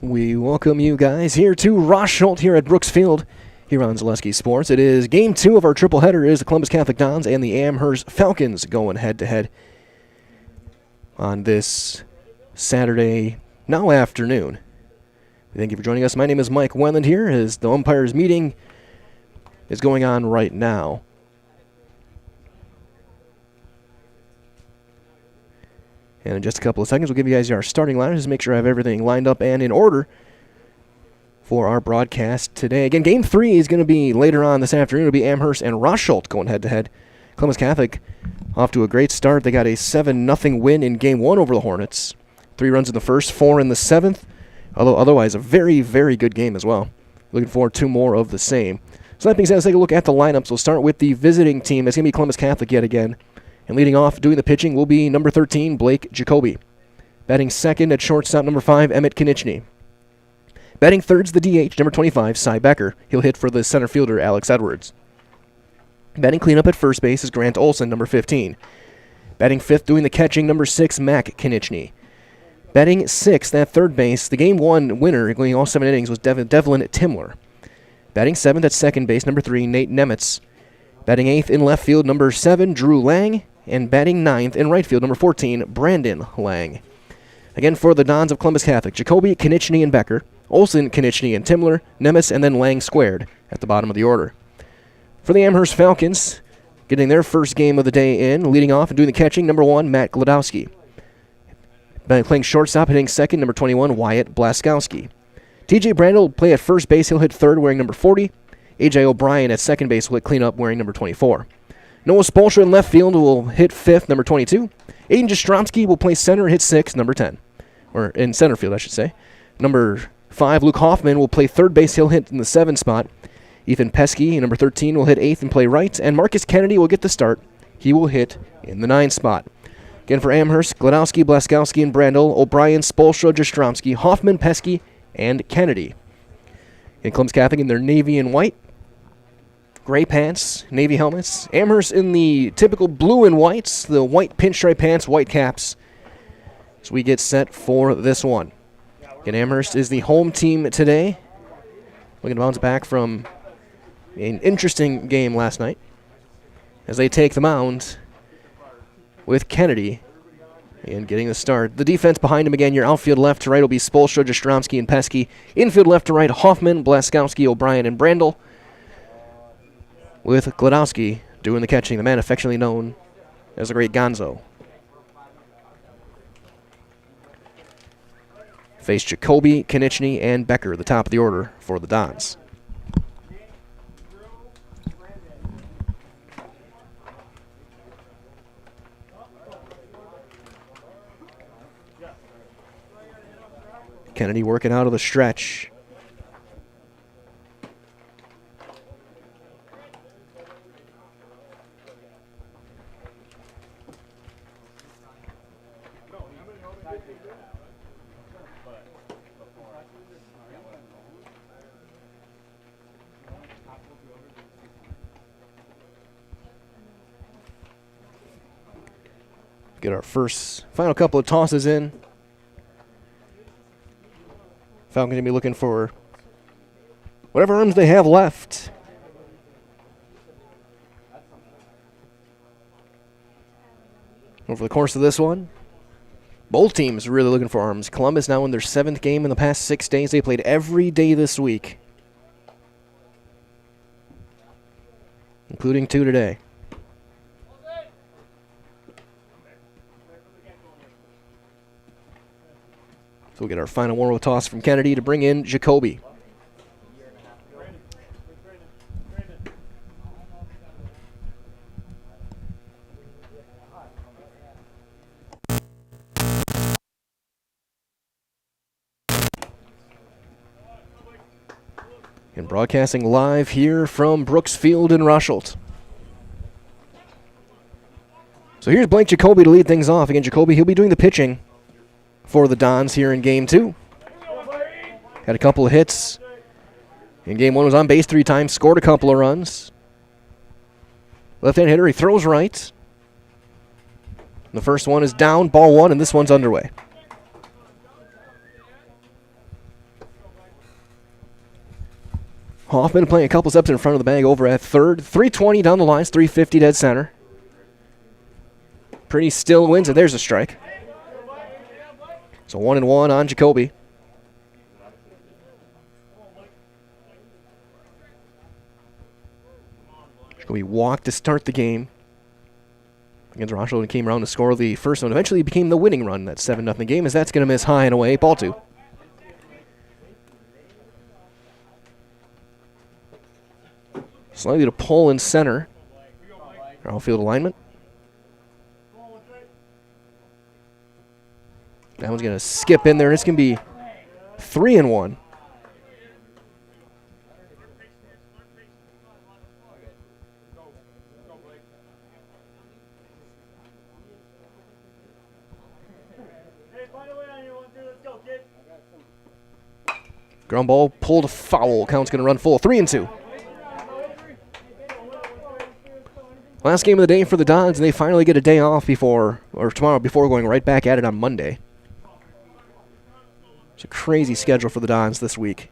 We welcome you guys here to Rosholt here at Brooks Field here on Zaleski Sports. It is game 2 of our triple-header. It is the Columbus Catholic Dons and the Amherst Falcons going head-to-head on this Saturday now afternoon. Thank you for joining us. My name is Mike Welland here as the umpires meeting is going on right now. And in just a couple of seconds, we'll give you guys our starting lineup. Just make sure I have everything lined up and in order for our broadcast today. Again, Game 3 is going to be later on this afternoon. It'll be Amherst and Rosholt going head-to-head. Columbus Catholic off to a great start. They got a 7-0 win in Game 1 over the Hornets. 3 runs in the first, 4 in the 7th. Although otherwise a very, very good game as well. Looking forward to more of the same. So that being said, let's take a look at the lineups. We'll start with the visiting team. It's going to be Columbus Catholic yet again. And leading off, doing the pitching, will be number 13, Blake Jacoby. Batting second at shortstop, number 5, Emmett Konieczny. Batting third's the DH, number 25, Cy Becker. He'll hit for the center fielder, Alex Edwards. Batting cleanup at first base is Grant Olson, number 15. Batting fifth, doing the catching, number 6, Mac Konieczny. Batting sixth at third base, the Game 1 winner, going all 7 innings, was Devlin Timler. Batting seventh at second base, number 3, Nate Nemitz. Batting eighth in left field, number 7, Drew Lang. And batting ninth in right field, number 14, Brandon Lang. Again, for the Dons of Columbus Catholic, Jacoby, Konieczny, and Becker. Olson, Konieczny, and Timler. Nemitz, and then Lang squared at the bottom of the order. For the Amherst Falcons, getting their first game of the day in, leading off and doing the catching, number 1, Matt Gladowski. Playing shortstop, hitting second, number 21, Wyatt Blaskowski. TJ Brandel will play at first base. He'll hit third, wearing number 40. AJ O'Brien at second base will hit cleanup, wearing number 24. Noah Spolstra in left field will hit fifth, number 22. Aiden Jastrzomski will play center, hit sixth, number 10. Or in center field, I should say. Number 5, Luke Hoffman will play third base. He'll hit in the 7 spot. Ethan Pesky, number 13, will hit 8th and play right. And Marcus Kennedy will get the start. He will hit in the 9 spot. Again for Amherst, Gladowski, Blaskowski, and Brandel, O'Brien, Spolstra, Jastrzomski, Hoffman, Pesky, and Kennedy. In Columbus Catholic in their navy and white. Gray pants, navy helmets. Amherst in the typical blue and whites, the white pinstripe pants, white caps. So we get set for this one. Again, Amherst is the home team today. Looking to bounce back from an interesting game last night as they take the mound with Kennedy and getting the start. The defense behind him again, your outfield left to right will be Spolstra, Jastrzomski, and Pesky. Infield left to right, Hoffman, Blaskowski, O'Brien, and Brandel. With Gladowski doing the catching, the man affectionately known as the Great Gonzo. Face Jacoby, Konieczny, and Becker, the top of the order for the Dons. Kennedy working out of the stretch. Get our final couple of tosses in. Falcons going to be looking for whatever arms they have left. Over the course of this one, both teams really looking for arms. Columbus now in their 7th game in the past 6 days. They played every day this week, including 2 today. So we'll get our final one with toss from Kennedy to bring in Jacoby. And broadcasting live here from Brooks Field in Rosholt. So here's Blake Jacoby to lead things off. Again, Jacoby, he'll be doing the pitching for the Dons here in Game 2. Had a couple of hits. In Game 1 was on base 3 times, scored a couple of runs. Left-hand hitter, he throws right. The first one is down, ball 1, and this one's underway. Hoffman playing a couple steps in front of the bag over at third. 320 down the lines, 350 dead center. Pretty still wins, and there's a strike. So 1-1 on Jacoby. Jacoby walked to start the game against Rochelle and came around to score the first one. Eventually became the winning run, that 7-0 game, as that's going to miss high and away. Ball 2. Slightly to pull in center. Outfield alignment. That one's going to skip in there, and it's going to be 3-1. Ground ball pulled foul. Count's going to run full. 3-2. Last game of the day for the Dons, and they finally get a day off tomorrow before going right back at it on Monday. It's a crazy schedule for the Dons this week.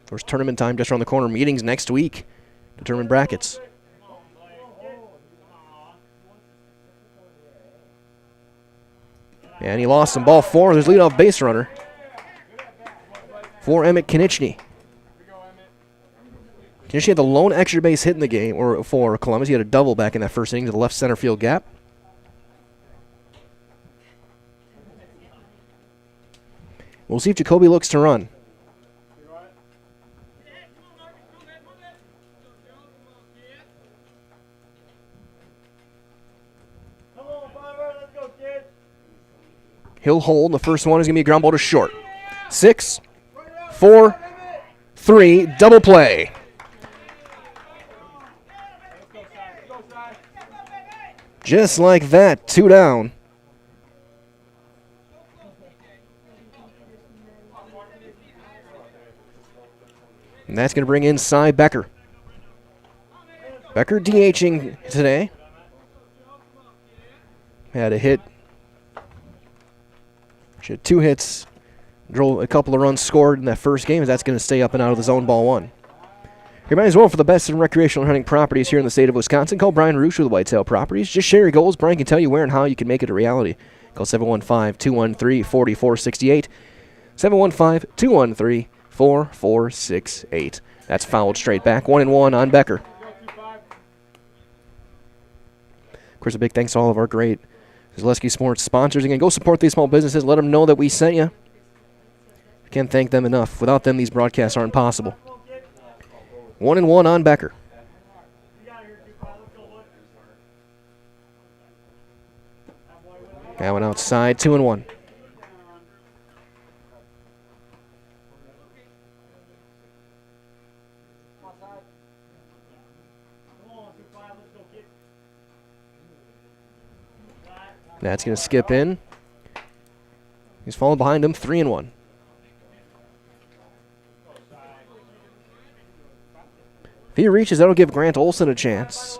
Of course, tournament time just around the corner. Meetings next week. Determine brackets. And he lost some. Ball 4. There's leadoff base runner for Emmett Konieczny. Konieczny had the lone extra base hit in the game, or for Columbus. He had a double back in that first inning to the left center field gap. We'll see if Jacoby looks to run. He'll hold. The first one is going to be a ground ball to short. 6, 4, 3, double play. Just like that, 2 down. And that's going to bring in Cy Becker. Becker DHing today. Had a hit. She had 2 hits. Drove a couple of runs scored in that first game, as that's going to stay up and out of the zone. Ball 1. You might as well for the best in recreational hunting properties here in the state of Wisconsin. Call Brian Roosh with Whitetail Properties. Just share your goals. Brian can tell you where and how you can make it a reality. Call 715-213-4468. 715-213-4468. That's fouled straight back. 1-1 on Becker. Of course, a big thanks to all of our great Zaleski Sports sponsors. Again, go support these small businesses. Let them know that we sent you. Can't thank them enough. Without them, these broadcasts aren't possible. 1-1 on Becker. That one outside, 2-1. That's going to skip in. He's falling behind him, 3-1. If he reaches, that'll give Grant Olson a chance.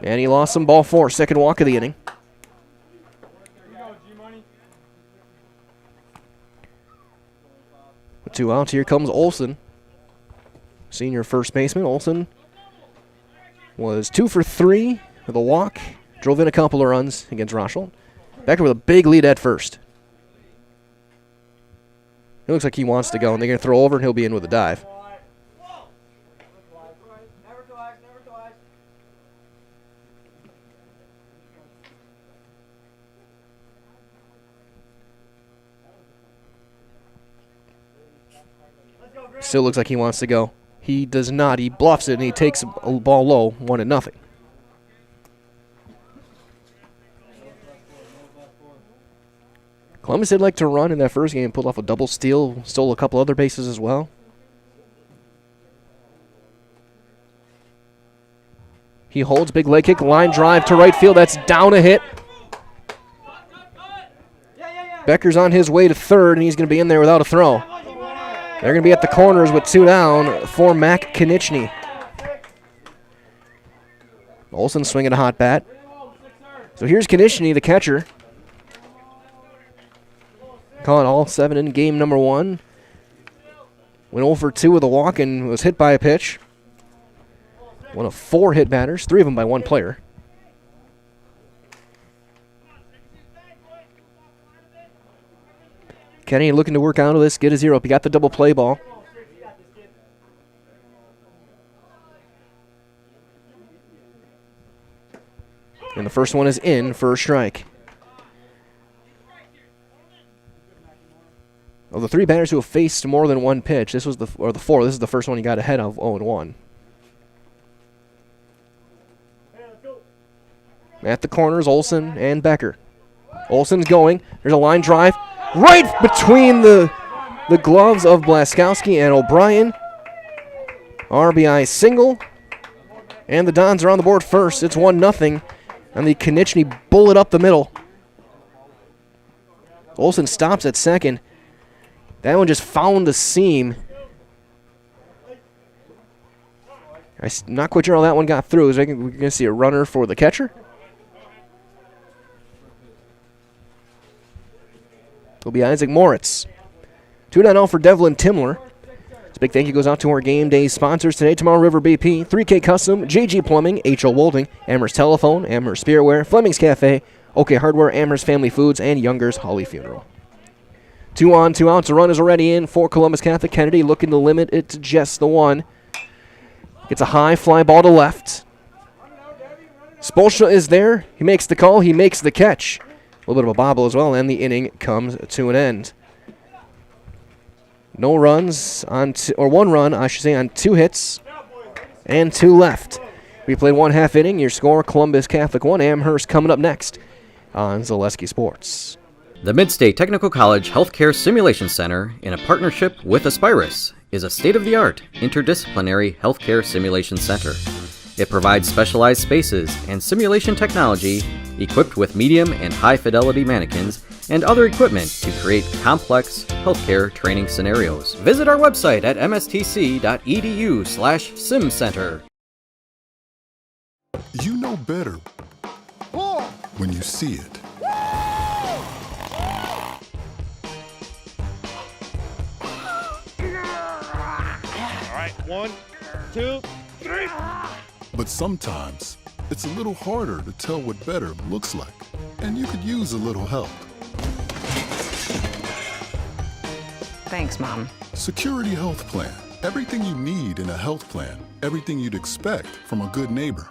And he lost some. Ball 4, second walk of the inning. With 2 outs, here comes Olson. Senior first baseman. Olson was 2 for 3 with a walk. Drove in a couple of runs against Rochelle. Becker with a big lead at first. It looks like he wants to go, and they're going to throw over, and he'll be in with a dive. Still looks like he wants to go. He does not. He bluffs it, and he takes a ball low, 1-0. Columbus did like to run in that first game, pulled off a double steal, stole a couple other bases as well. He holds, big leg kick, line drive to right field. That's down a hit. Becker's on his way to third, and he's going to be in there without a throw. They're going to be at the corners with 2 down for Mac Konieczny. Olson swinging a hot bat. So here's Konieczny, the catcher. caught all 7 in game number 1. Went 0 for 2 with a walk and was hit by a pitch. One of 4 hit batters, 3 of them by one player. Kenny looking to work out of this, get a 0. He got the double play ball. And the first one is in for a strike. Of the 3 batters who have faced more than one pitch, this was the 4. This is the first one he got ahead of 0-1. At the corners, Olson and Becker. Olson's going. There's a line drive right between the gloves of Blaskowski and O'Brien. RBI single. And the Dons are on the board first. It's 1-0. And the Konechny bullet up the middle. Olson stops at second. That one just found the seam. I'm not quite sure how that one got through. We're going to see a runner for the catcher. It'll be Isaac Moritz. 2-0 for Devlin Timler. This big thank you goes out to our game day sponsors today. Tomorrow River BP, 3K Custom, JG Plumbing, H.O. Wolding, Amherst Telephone, Amherst Spearware, Fleming's Cafe, OK Hardware, Amherst Family Foods, and Younger's Holly Funeral. 2 on, 2 outs. A run is already in for Columbus Catholic. Kennedy looking to limit it to just the 1. Gets a high fly ball to left. Spolstra is there. He makes the call. He makes the catch. A little bit of a bobble as well, and the inning comes to an end. No runs on, or 1 run, I should say, on 2 hits and 2 left. We played 1 half inning. Your score, Columbus Catholic 1. Amherst coming up next on Zaleski Sports. The Midstate Technical College Healthcare Simulation Center, in a partnership with Aspirus, is a state-of-the-art interdisciplinary healthcare simulation center. It provides specialized spaces and simulation technology equipped with medium and high-fidelity mannequins and other equipment to create complex healthcare training scenarios. Visit our website at mstc.edu/simcenter. You know better when you see it. All right, 1, 2, 3. But sometimes it's a little harder to tell what better looks like, and you could use a little help. Thanks, Mom. Security Health Plan. Everything you need in a health plan. Everything you'd expect from a good neighbor.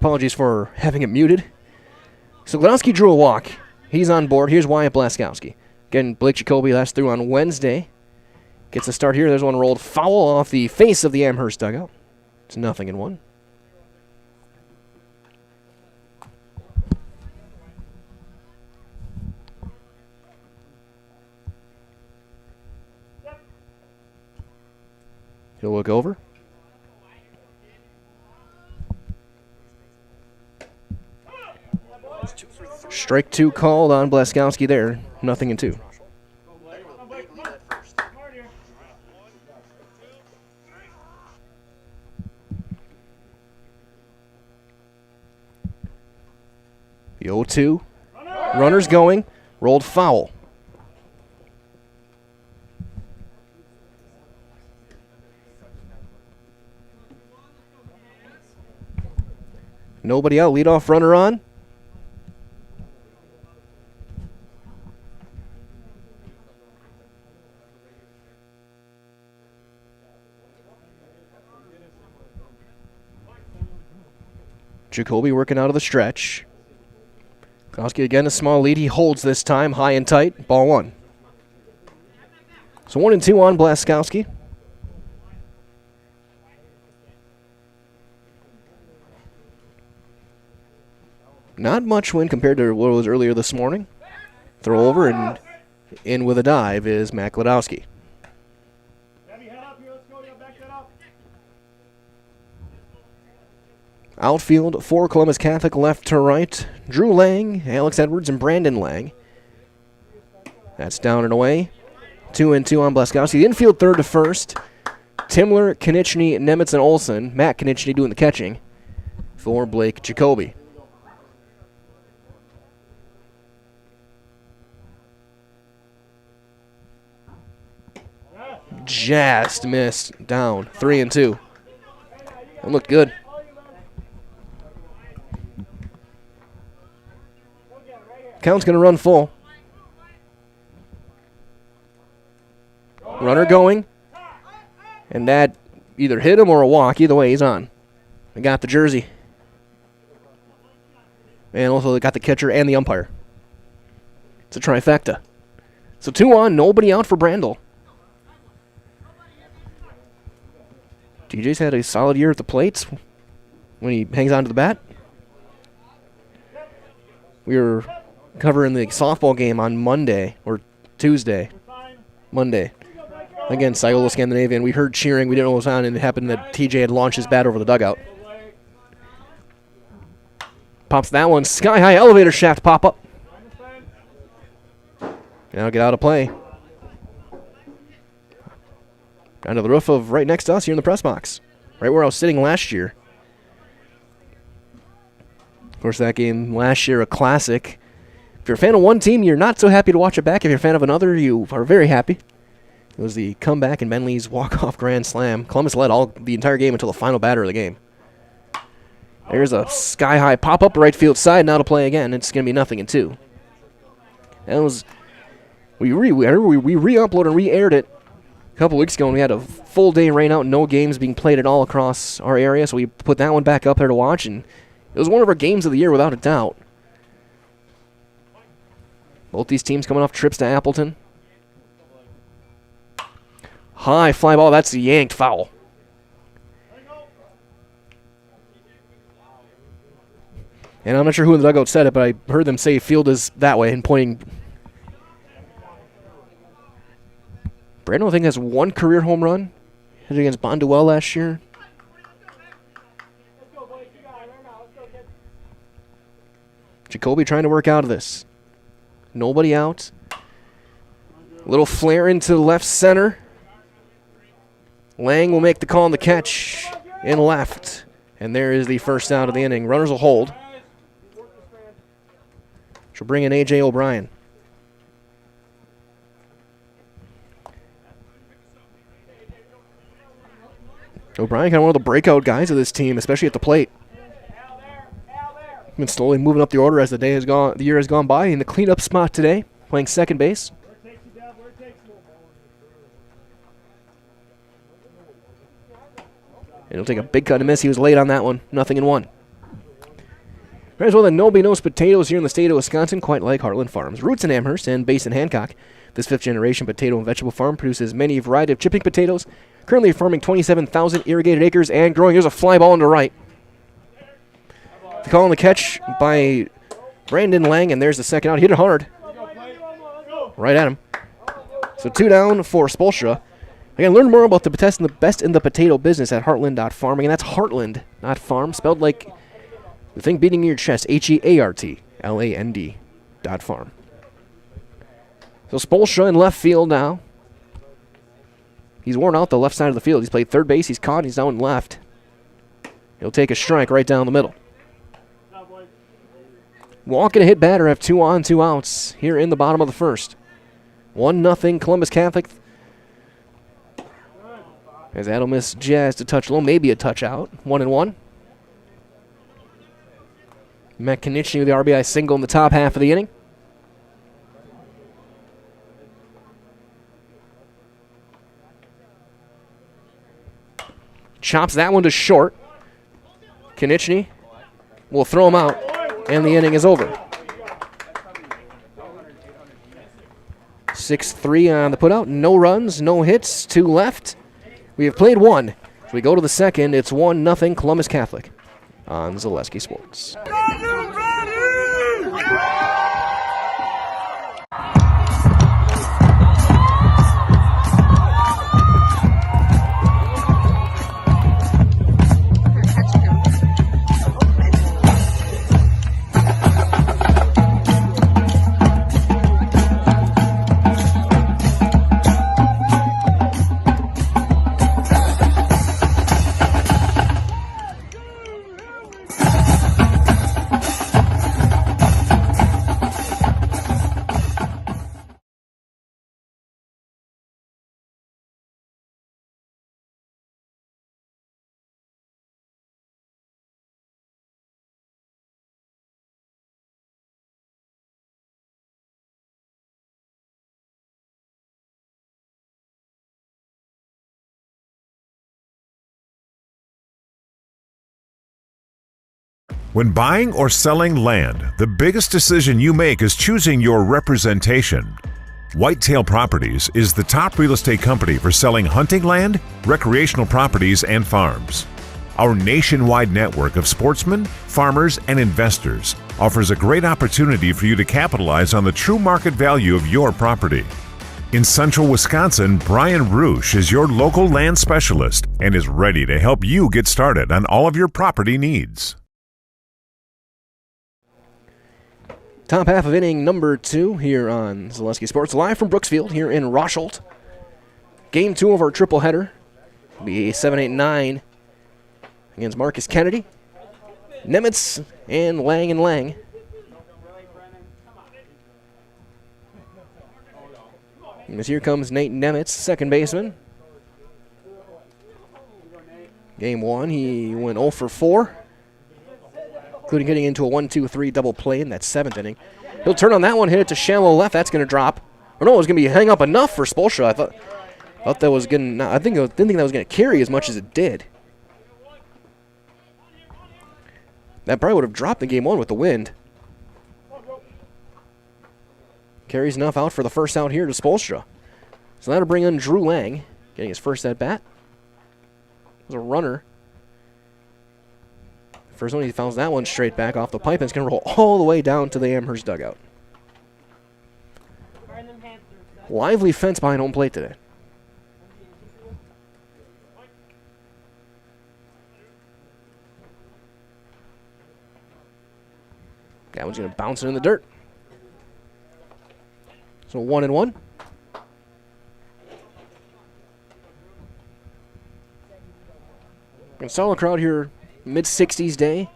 Apologies for having it muted. So Gladowski drew a walk. He's on board. Here's Wyatt Blaskowski. Again, Blake Jacoby last through on Wednesday. Gets a start here. There's one rolled foul off the face of the Amherst dugout. It's 0-1. He'll look over. Strike 2 called on Blaskowski there. 0-2. The 0-2. Runner's going. Rolled foul. Nobody out. Leadoff runner on. Jacoby working out of the stretch. Kowski again a small lead. He holds this time, high and tight. Ball 1. So 1-2 on Blaskowski. Not much wind compared to what was earlier this morning. Throw over and in with a dive is Matt Gladowski. Outfield for Columbus Catholic, left to right. Drew Lang, Alex Edwards, and Brandon Lang. That's down and away. 2-2 on Blaskowski. The infield third to first. Timler, Konieczny, Nemitz, and Olsen. Matt Konieczny doing the catching for Blake Jacoby. Just missed. Down. 3-2. That looked good. Count's going to run full. Runner going. And that either hit him or a walk. Either way, he's on. They got the jersey. And also they got the catcher and the umpire. It's a trifecta. So 2 on, nobody out for Brandel. DJ's had a solid year at the plates when he hangs on to the bat. We were covering the softball game on Monday, or Tuesday. Monday. Against Iola Scandinavian. We heard cheering. We didn't know what was on, and it happened that TJ had launched his bat over the dugout. Pops that one. Sky-high elevator shaft pop-up. Now get out of play. Down to the roof of right next to us here in the press box. Right where I was sitting last year. Of course, that game last year, a classic. If you're a fan of one team, you're not so happy to watch it back. If you're a fan of another, you are very happy. It was the comeback and Ben Lee's walk-off grand slam. Columbus led the entire game until the final batter of the game. There's a sky-high pop-up right field side. Now to play again. It's going to be 0-2. That was... We re-uploaded and re-aired it a couple weeks ago, and we had a full day rain out, no games being played at all across our area, so we put that one back up there to watch, and it was one of our games of the year without a doubt. Both these teams coming off trips to Appleton. High fly ball, that's a yanked foul. And I'm not sure who in the dugout said it, but I heard them say field is that way and pointing. Brandon, I think, has one career home run. Hit against Bonduel last year. Jacoby trying to work out of this. Nobody out. Little flare into left center. Lang will make the call on the catch in left. And there is the first out of the inning. Runners will hold. She'll bring in A.J. O'Brien. O'Brien kind of one of the breakout guys of this team, especially at the plate. Been slowly moving up the order as the year has gone by. In the cleanup spot today, playing second base. It'll take a big cut to miss. He was late on that one. 0-1. Might as well that nobody knows potatoes here in the state of Wisconsin quite like Heartland Farms. Roots in Amherst and base in Hancock. This fifth-generation potato and vegetable farm produces many variety of chipping potatoes, currently farming 27,000 irrigated acres and growing. Here's a fly ball into right. The call on the catch by Brandon Lang, and there's the second out. Hit it hard. Right at him. So 2 down for Spolstra. Again, learn more about the best in the potato business at heartland.farming, and that's Heartland, not farm, spelled like the thing beating in your chest, HEARTLAND.farm. So Spolstra in left field now. He's worn out the left side of the field. He's played third base, he's caught, he's down left. He'll take a strike right down the middle. Walk and a hit batter have 2 on, 2 outs here in the bottom of the first. 1-0 Columbus Catholic. As that'll miss just a touch low, maybe a touch out. 1-1. Matt Konechny with the RBI single in the top half of the inning. Chops that one to short. Konechny will throw him out, and the inning is over. 6-3 on the putout. No runs, no hits, 2 left. We have played 1. As we go to the second, it's 1-0 Columbus Catholic on Zaleski Sports. When buying or selling land, the biggest decision you make is choosing your representation. Whitetail Properties is the top real estate company for selling hunting land, recreational properties, and farms. Our nationwide network of sportsmen, farmers, and investors offers a great opportunity for you to capitalize on the true market value of your property. In central Wisconsin, Brian Roosh is your local land specialist and is ready to help you get started on all of your property needs. Top half of inning number 2 here on Zaleski Sports, live from Brooksfield here in Rosholt. Game 2 of our triple header will be 7-8-9 against Marcus Kennedy, Nemitz, and Lang. And as here comes Nate Nemitz, second baseman. Game 1, he went 0 for 4. Including getting into a 1-2-3 double play in that 7th inning. He'll turn on that one, hit it to shallow left. That's going to drop. Or no, it was going to be hang up enough for Spolstra. I thought that was going to. Didn't think that was going to carry as much as it did. That probably would have dropped in game 1 with the wind. Carries enough out for the first out here to Spolstra. So that'll bring in Drew Lang, getting his first at bat. It was a runner. First one, he fouls that one straight back off the pipe, and it's going to roll all the way down to the Amherst dugout. Lively fence behind home plate today. That one's going to bounce it in the dirt. So 1-1. And solid crowd here. Mid-60s day.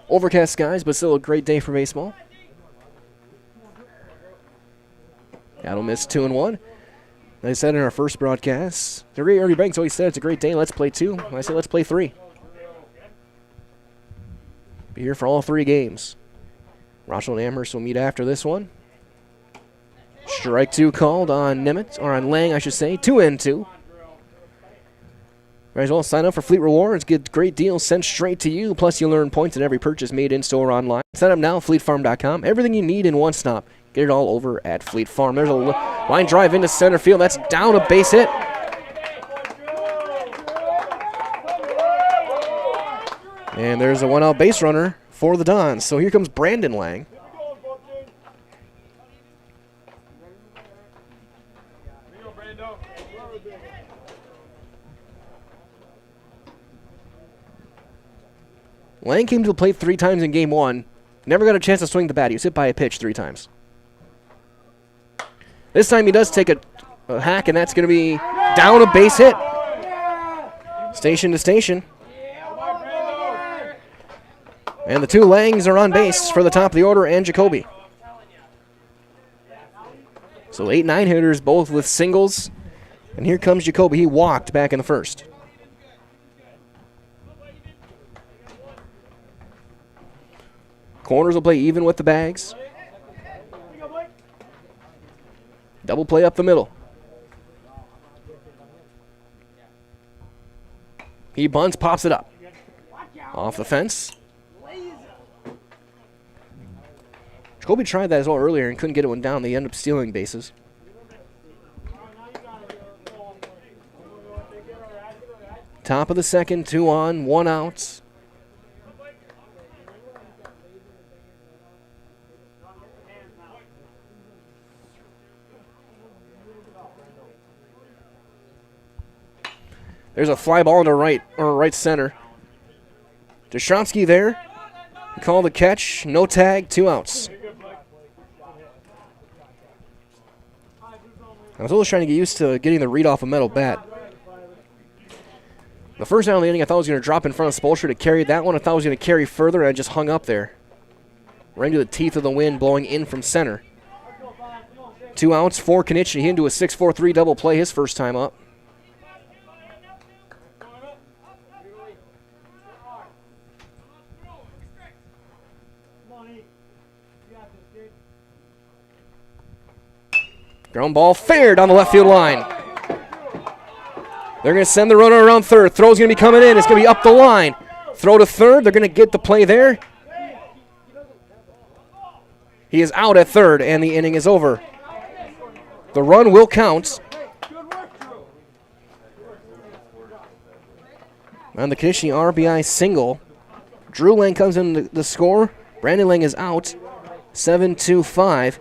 Overcast skies, but still a great day for baseball. That'll miss 2-1. Like I said in our first broadcast, the great Ernie Banks always said it's a great day. Let's play 2. I said let's play 3. Be here for all 3 games. Rochelle and Amherst will meet after this one. Strike 2 called on Nemitz, or on Lang, I should say. 2-2. Might as well sign up for Fleet Rewards. Get great deals sent straight to you. Plus, you'll earn points in every purchase made in-store or online. Sign up now, fleetfarm.com. Everything you need in one stop. Get it all over at Fleet Farm. There's a line drive into center field. That's down, a base hit. And there's a one-out base runner for the Dons. So here comes Brandon Lang. Lang came to the plate 3 times in game 1. Never got a chance to swing the bat. He was hit by a pitch 3 times. This time he does take a hack, and that's going to be down, a base hit. Station to station. And the 2 Langs are on base for the top of the order and Jacoby. So 8-9 hitters, both with singles. And here comes Jacoby. He walked back in the first. Corners will play even with the bags. Double play up the middle. He bunts, pops it up. Off the fence. Jacoby tried that as well earlier and couldn't get it one down. They end up stealing bases. Top of the second, 2 on, 1 out. There's a fly ball into right center. Jastrzemski there. He called the catch. No tag. 2 outs. I was always trying to get used to getting the read off a metal bat. The first out of the inning, I thought I was going to drop in front of Spolstra to carry that one. I thought I was going to carry further, and I just hung up there. Right into the teeth of the wind, blowing in from center. 2 outs for Konieczny. He into a 6-4-3 double play his first time up. Ground ball fair down the left field line. They're going to send the runner around third. Throw's going to be coming in. It's going to be up the line. Throw to third. They're going to get the play there. He is out at third, and the inning is over. The run will count. On the Konieczny RBI single, Drew Lang comes in the score. Brandon Lang is out. 7-5.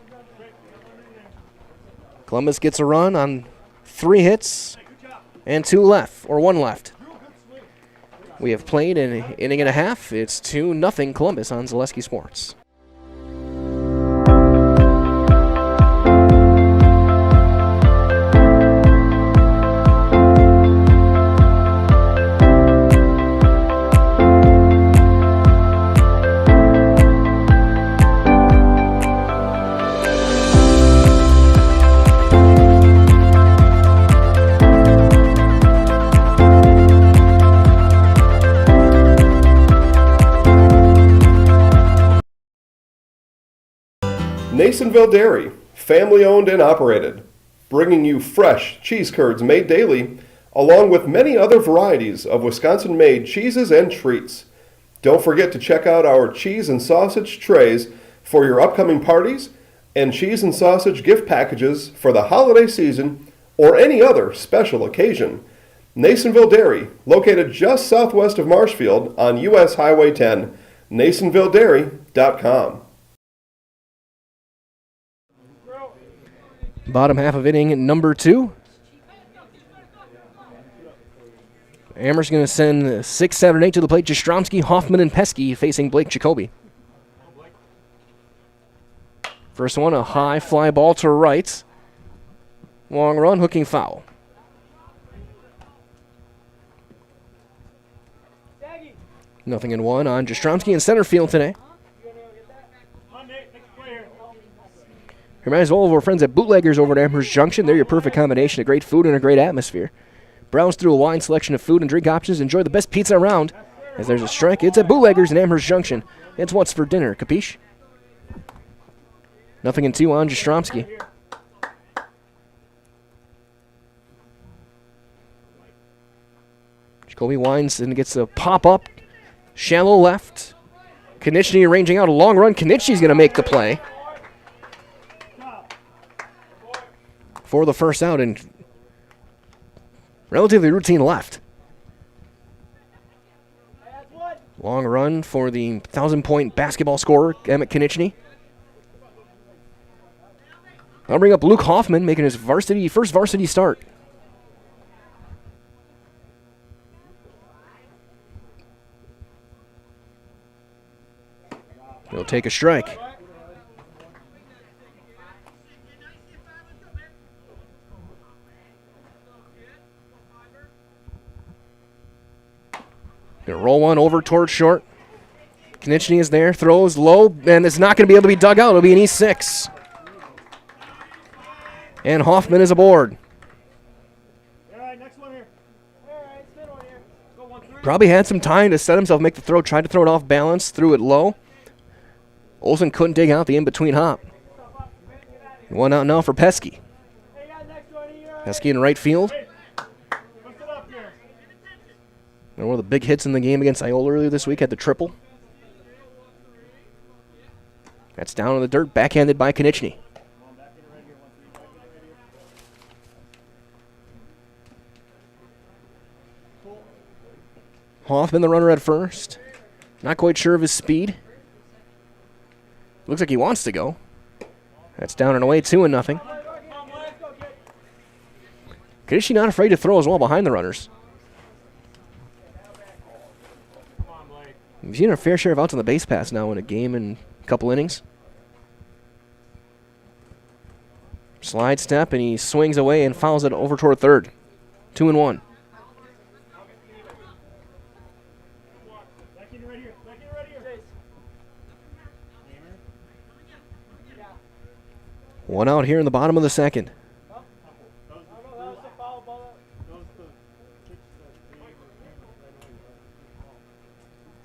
Columbus gets a run on 3 hits and 1 left. We have played an inning and a half. It's 2-0 Columbus on Zaleski Sports. Nasonville Dairy, family owned and operated, bringing you fresh cheese curds made daily, along with many other varieties of Wisconsin-made cheeses and treats. Don't forget to check out our cheese and sausage trays for your upcoming parties and cheese and sausage gift packages for the holiday season or any other special occasion. Nasonville Dairy, located just southwest of Marshfield on U.S. Highway 10, NasonvilleDairy.com. Bottom half of inning number 2. Amherst going to send 6, 7, and 8 to the plate. Jastrzemski, Hoffman, and Pesky facing Blake Jacoby. First one, a high fly ball to right. Long run, hooking foul. Nothing in 1 on Jastrzemski in center field today. Reminds all of our friends at Bootleggers over at Amherst Junction. They're your perfect combination of great food and a great atmosphere. Browse through a wide selection of food and drink options. Enjoy the best pizza around. As there's a strike, it's at Bootleggers in Amherst Junction. It's what's for dinner, capiche? Nothing in 2 on Jastrzemski. Jacoby winds and gets a pop-up. Shallow left. Konechny arranging out a long run. Konechny's going to make the play for the first out and relatively routine left. Long run for the 1,000-point basketball scorer, Emmett Konechny. I'll bring up Luke Hoffman making his first varsity start. He'll take a strike. Gonna roll one over towards short. Konechny is there, throws low, and it's not going to be able to be dug out. It'll be an E6. And Hoffman is aboard. Probably had some time to set himself, make the throw, tried to throw it off balance, threw it low. Olsen couldn't dig out the in-between hop. One out now for Pesky. Pesky in right field. And one of the big hits in the game against Iola earlier this week had the triple. That's down in the dirt, backhanded by Konechny. Hoffman, the runner at first. Not quite sure of his speed. Looks like he wants to go. That's down and away, 2-0. Konechny not afraid to throw as well behind the runners. He's seen a fair share of outs on the base pass now in a game and a couple innings. Slide step, and he swings away and fouls it over toward third. 2-1. One out here in the bottom of the second.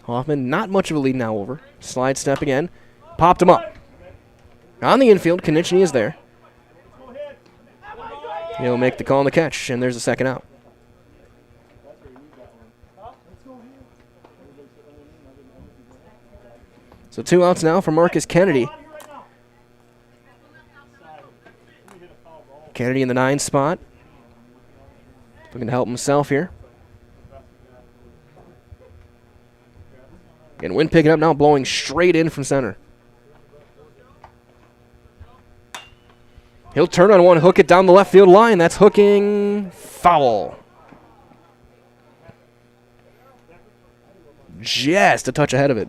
Hoffman, not much of a lead now over. Slide step again. Popped him up. On the infield, Konechny is there. He'll make the call on the catch, and there's a second out. So 2 outs now for Marcus Kennedy. Kennedy in the 9 spot. Looking to help himself here. And wind picking up now, blowing straight in from center. He'll turn on one, hook it down the left field line. That's hooking foul. Just a touch ahead of it.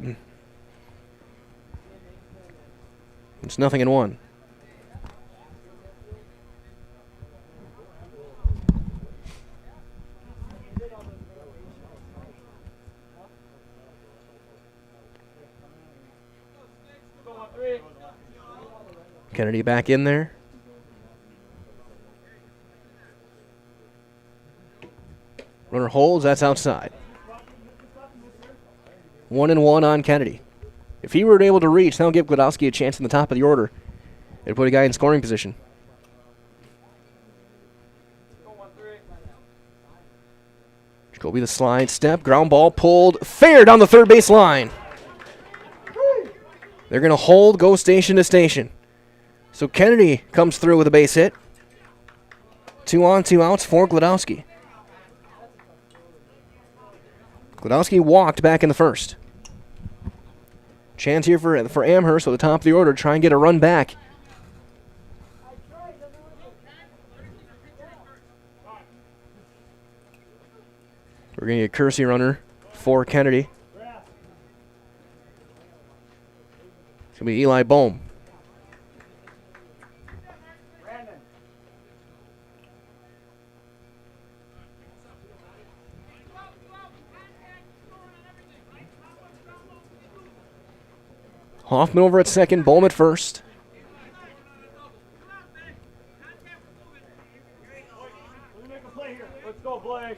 It's 0-1. Kennedy back in there. Runner holds, that's outside. 1-1 on Kennedy. If he were able to reach, that'll give Glodowski a chance in the top of the order. It'll put a guy in scoring position. Jacoby the slide step, ground ball pulled, fair down the third base line. They're going to hold, go station to station. So Kennedy comes through with a base hit. 2 on, 2 outs for Glodowski. Glodowski walked back in the first. Chance here for Amherst at the top of the order to try and get a run back. We're going to get a courtesy runner for Kennedy. It's going to be Eli Bohm. Hoffman over at second, Bohm at first.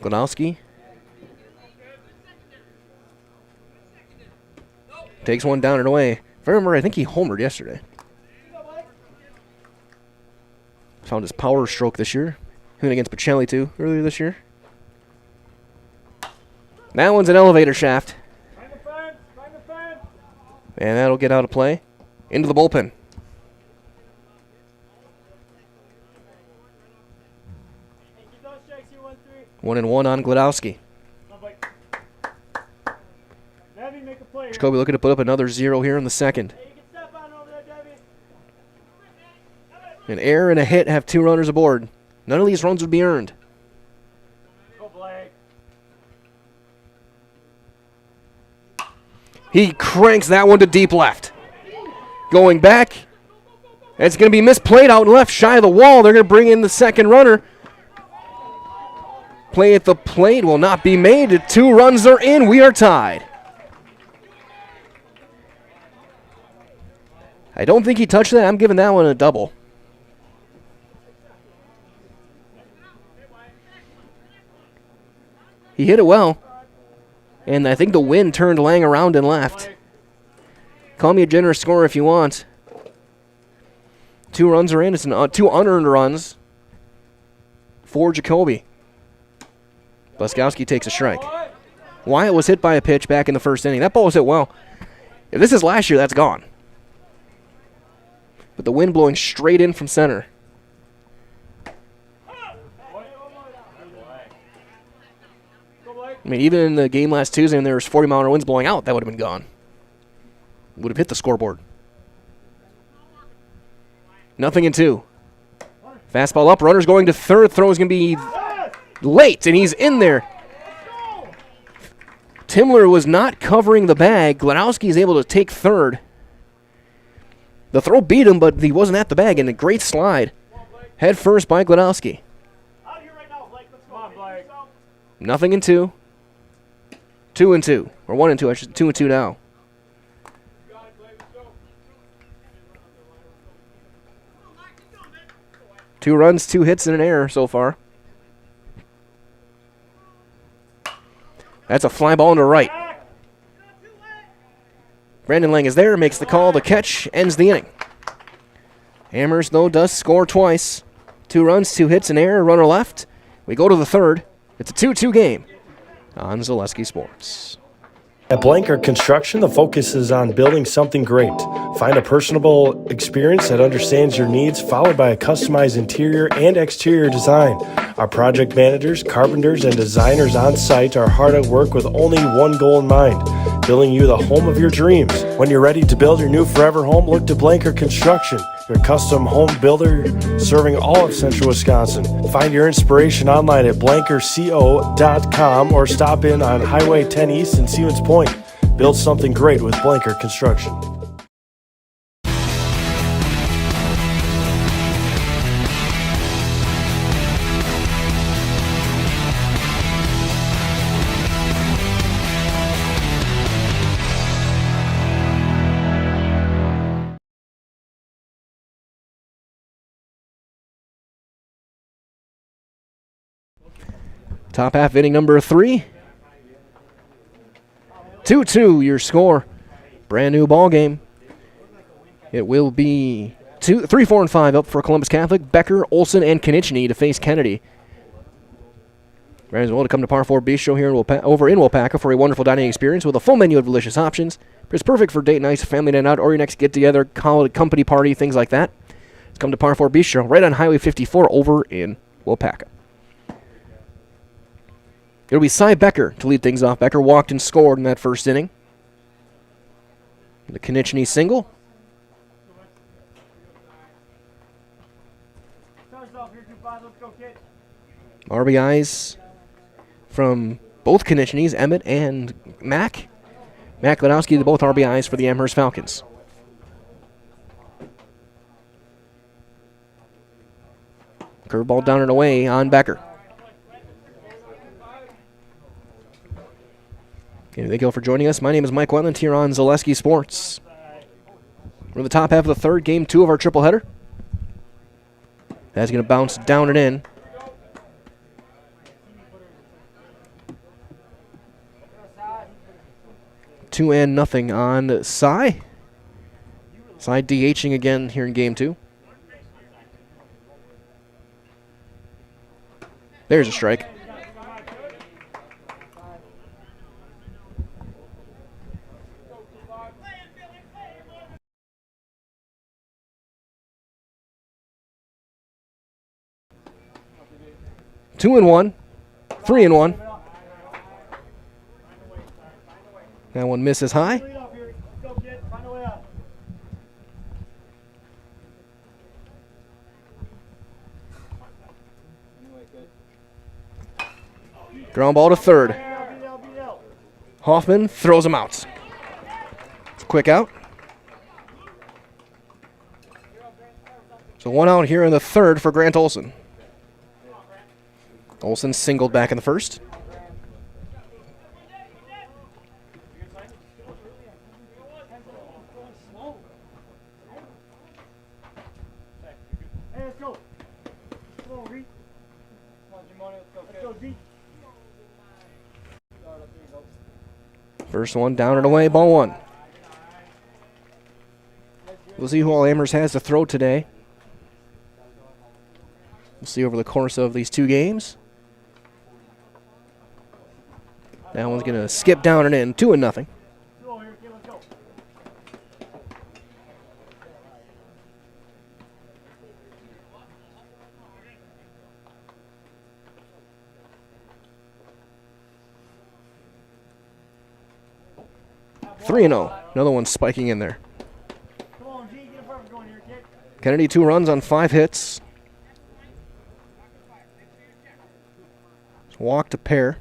Glodowski takes one down and away. If I remember, I think he homered yesterday. Found his power stroke this year. Hitting against Pacelli, too, earlier this year. That one's an elevator shaft. And that'll get out of play. Into the bullpen. 1-1 on Gladowski. Jacoby looking to put up another 0 here in the second. An error and a hit have 2 runners aboard. None of these runs would be earned. He cranks that one to deep left. Going back. It's going to be misplayed out left, shy of the wall. They're going to bring in the second runner. Play at the plate will not be made. 2 runs are in. We are tied. I don't think he touched that. I'm giving that one a double. He hit it well. And I think the wind turned Lang around and left. Call me a generous scorer if you want. 2 runs are in. It's 2 unearned runs for Jacoby. Blaskowski takes a strike. Wyatt was hit by a pitch back in the first inning. That ball was hit well. If this is last year, that's gone. But the wind blowing straight in from center. I mean, even in the game last Tuesday when there was 40-mile-an-hour winds blowing out, that would have been gone. Would have hit the scoreboard. 0-2. Fastball up. Runner's going to third. Throw is going to be late, and he's in there. Timler was not covering the bag. Gladowski is able to take third. The throw beat him, but he wasn't at the bag, and a great slide. Head first by Gladowski. 0-2. 2-2. Or 1-2. I should 2-2 now. Two runs, 2 hits, and an error so far. That's a fly ball into right. Brandon Lang is there, makes the call, the catch, ends the inning. Amherst, though, does score twice. 2 runs, 2 hits, an error, runner left. We go to the third. It's a 2-2 game on Zaleski Sports. At Blanker Construction, the focus is on building something great. Find a personable experience that understands your needs, followed by a customized interior and exterior design. Our project managers, carpenters, and designers on site are hard at work with only one goal in mind: building you the home of your dreams. When you're ready to build your new forever home, look to Blanker Construction, your custom home builder serving all of central Wisconsin. Find your inspiration online at blankerco.com or stop in on Highway 10 East in Stevens Point. Build something great with Blanker Construction. Top half inning number 3. 2-2 your score. Brand new ball game. It will be 3, 4, and 5 up for Columbus Catholic. Becker, Olson, and Konieczny to face Kennedy. Might as well to come to Par 4 Bistro here over in Wapaka for a wonderful dining experience with a full menu of delicious options. It's perfect for date nights, family night out, or your next get-together, company party, things like that. Let's come to Par 4 Bistro right on Highway 54 over in Wapaka. It'll be Cy Becker to lead things off. Becker walked and scored in that first inning. The Konieczny single. RBIs from both Koniecznys, Emmett and Mac. Mac Gladowski, both RBIs for the Amherst Falcons. Curveball down and away on Becker. Okay, thank you all for joining us. My name is Mike Wetland here on Zaleski Sports. We're in the top half of the third, game 2 of our triple-header. That's going to bounce down and in. Two and nothing on Cy. Cy DHing again here in game 2. There's a strike. 2-1. 3-1. That one misses high. Ground ball to third. Hoffman throws him out. It's a quick out. So one out here in the third for Grant Olson. Olson singled back in the first. First one down and away, ball one. We'll see who all Amherst has to throw today. We'll see over the course of these two games. That one's going to skip down and in, 2-0. Another one spiking in there. Kennedy 2 runs on 5 hits. Walked a pair.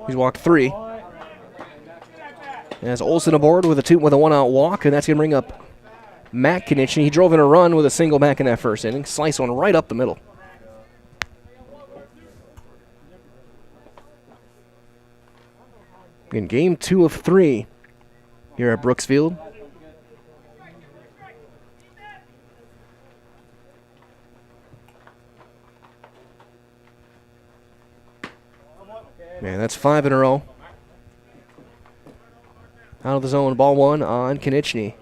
He's walked 3. As Olson aboard with a 1-out walk, and that's going to bring up Matt Konechny. He drove in a run with a single back in that first inning. Slice one right up the middle. In game 2 of 3 here at Brooksfield. Man, that's 5 in a row. Out of the zone, ball one on Konechny.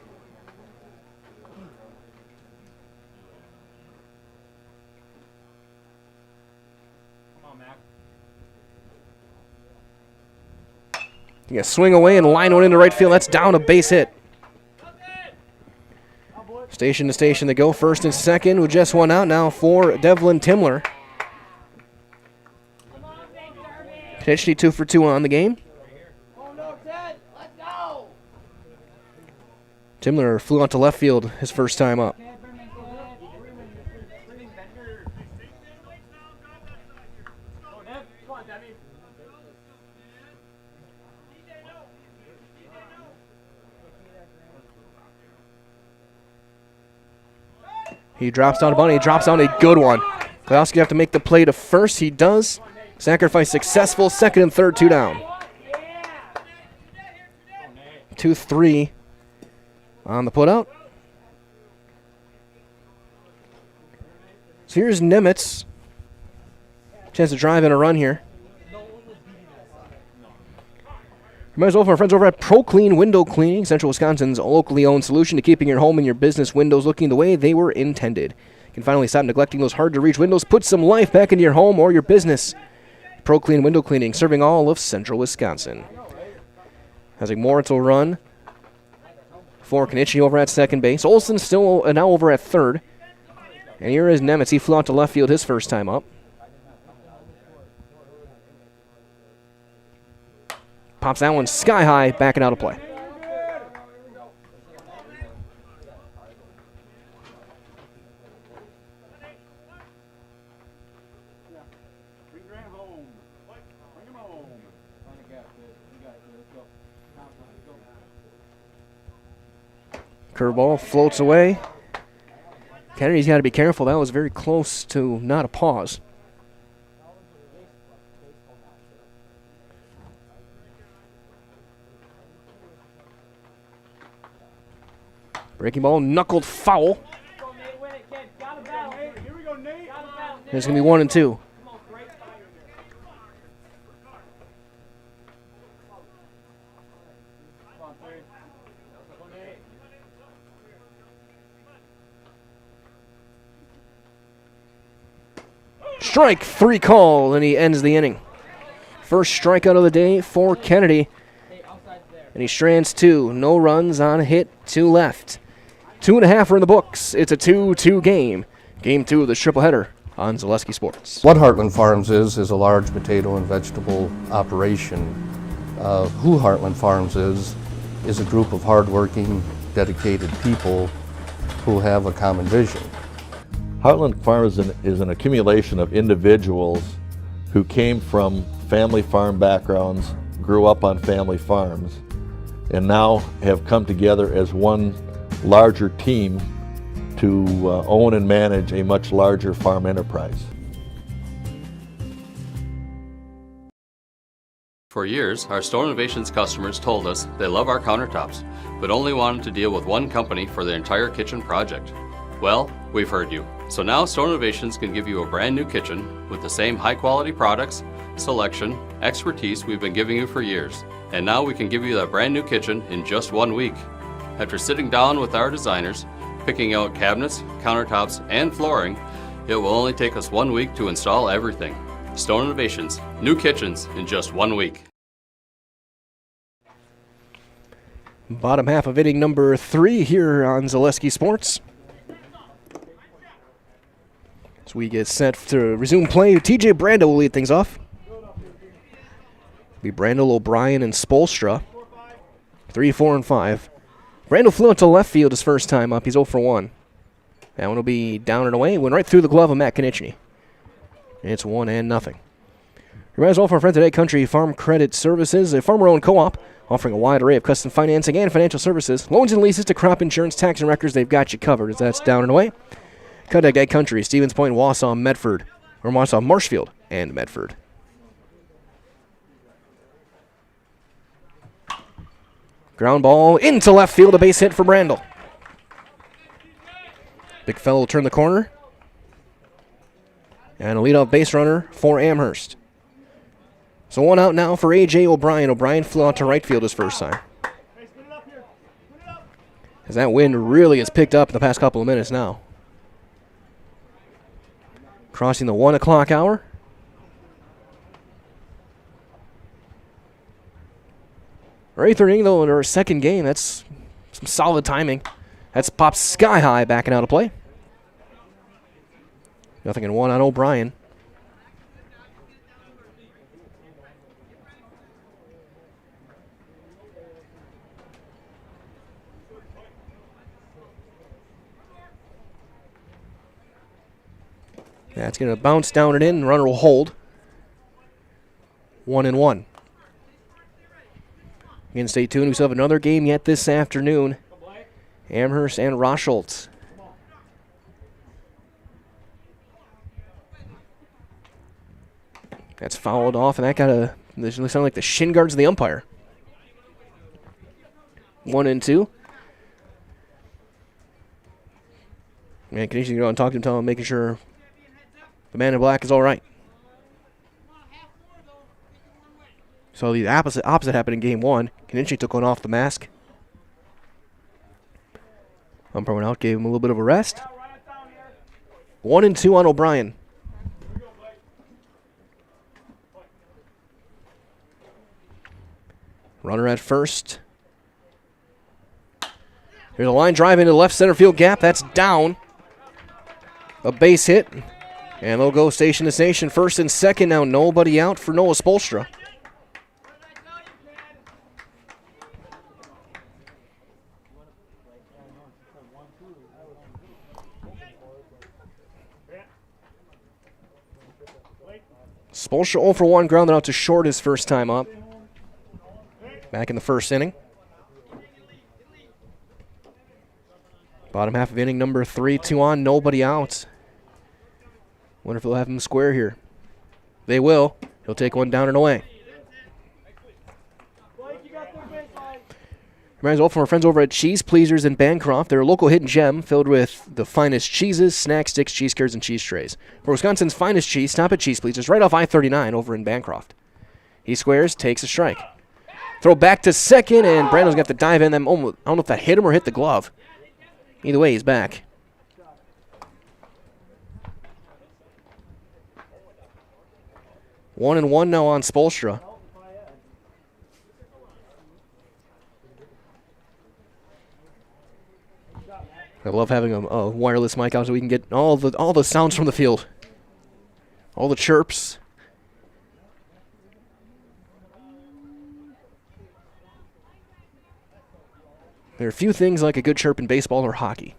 You got to swing away and line one into right field. That's down, a base hit. Station to station they go. First and second with just one out now for Devlin Timler. Konechny 2 for 2 on the game. Timler flew out to left field his first time up. He drops down a bunny. He drops down a good one. Klowski have to make the play to first. He does. Sacrifice successful. Second and third, 2 down. 2-3 on the putout. So here's Nemitz. Chance to drive in a run here. Might as well for our friends over at ProClean Window Cleaning, Central Wisconsin's locally owned solution to keeping your home and your business windows looking the way they were intended. You can finally stop neglecting those hard-to-reach windows. Put some life back into your home or your business. ProClean Window Cleaning, serving all of Central Wisconsin. Has a Moritz will run for Konechny over at second base. Olson still now over at third. And here is Nemitz. He flew out to left field his first time up. Pops that one sky high, backing out of play. Curveball floats away. Kennedy's got to be careful. That was very close to not a pause. Breaking ball, knuckled foul. There's going to be 1 and 2. Strike 3 call, and he ends the inning. First strikeout of the day for Kennedy. And he strands 2. No runs on a hit, 2 left. 2.5 are in the books. It's a 2-2 game. Game 2 of the triple header on Zaleski Sports. What Heartland Farms is a large potato and vegetable operation. Who Heartland Farms is a group of hardworking, dedicated people who have a common vision. Heartland Farms is an accumulation of individuals who came from family farm backgrounds, grew up on family farms, and now have come together as one larger team to own and manage a much larger farm enterprise. For years, our Store Innovations customers told us they love our countertops, but only wanted to deal with one company for their entire kitchen project. Well, we've heard you. So now Store Innovations can give you a brand new kitchen with the same high quality products, selection, expertise we've been giving you for years. And now we can give you that brand new kitchen in just 1 week. After sitting down with our designers, picking out cabinets, countertops, and flooring, it will only take us 1 week to install everything. Store Innovations, new kitchens in just 1 week. Bottom half of inning number 3 here on Zaleski Sports. As we get set to resume play, TJ Brando will lead things off. It'll be Brando, O'Brien, and Spolstra. 3, 4, and 5. Brando flew out to left field his first time up. He's 0 for 1. That one will be down and away. Went right through the glove of Matt Konieczny. It's 1-0. Reminds all of our friends at Egg Country Farm Credit Services, a farmer-owned co-op offering a wide array of custom financing and financial services, loans and leases to crop insurance, tax, and records. They've got you covered. As that's down and away. Contact Egg Country, Stevens Point, Wausau, Medford, or Wausau, Marshfield, and Medford. Ground ball into left field, a base hit for Brandel. Big fellow will turn the corner. And a leadoff base runner for Amherst. So 1 out now for A.J. O'Brien. O'Brien flew out to right field his first time. As that wind really has picked up in the past couple of minutes now. Crossing the 1 o'clock hour. Our 8th inning, though, in our second game. That's some solid timing. That's popped sky high, backing out of play. 0-1 on O'Brien. That's going to bounce down and in. Runner will hold. 1-1. Again, stay tuned. We still have another game yet this afternoon. Amherst and Rosscholtz. That's fouled off, and that got a. This looks like the shin guards of the umpire. 1-2. Man, Konieczny can go and talk to him, tell him, making sure the man in black is all right. So the opposite happened in game 1. Konieczny took one off the mask. Umpire went out, gave him a little bit of a rest. 1-2 on O'Brien. Runner at first. Here's a line drive into the left center field gap. That's down. A base hit. And they'll go station to station. First and second now. Nobody out for Noah Spolstra. Spolstra 0 for 1, grounded out to short his first time up. Back in the first inning. Bottom half of inning number 3, 2 on, nobody out. Wonder if they'll have him square here. They will. He'll take one down and away. Reminds all from our friends over at Cheese Pleasers in Bancroft. They're a local hidden gem filled with the finest cheeses, snack sticks, cheese curds, and cheese trays. For Wisconsin's finest cheese, stop at Cheese Pleasers right off I-39 over in Bancroft. He squares, takes a strike. Throw back to second, and Brando's got to dive in. I don't know if that hit him or hit the glove. Either way, he's back. 1-1 now on Spolstra. I love having a wireless mic out so we can get all the sounds from the field. All the chirps. There are a few things like a good chirp in baseball or hockey.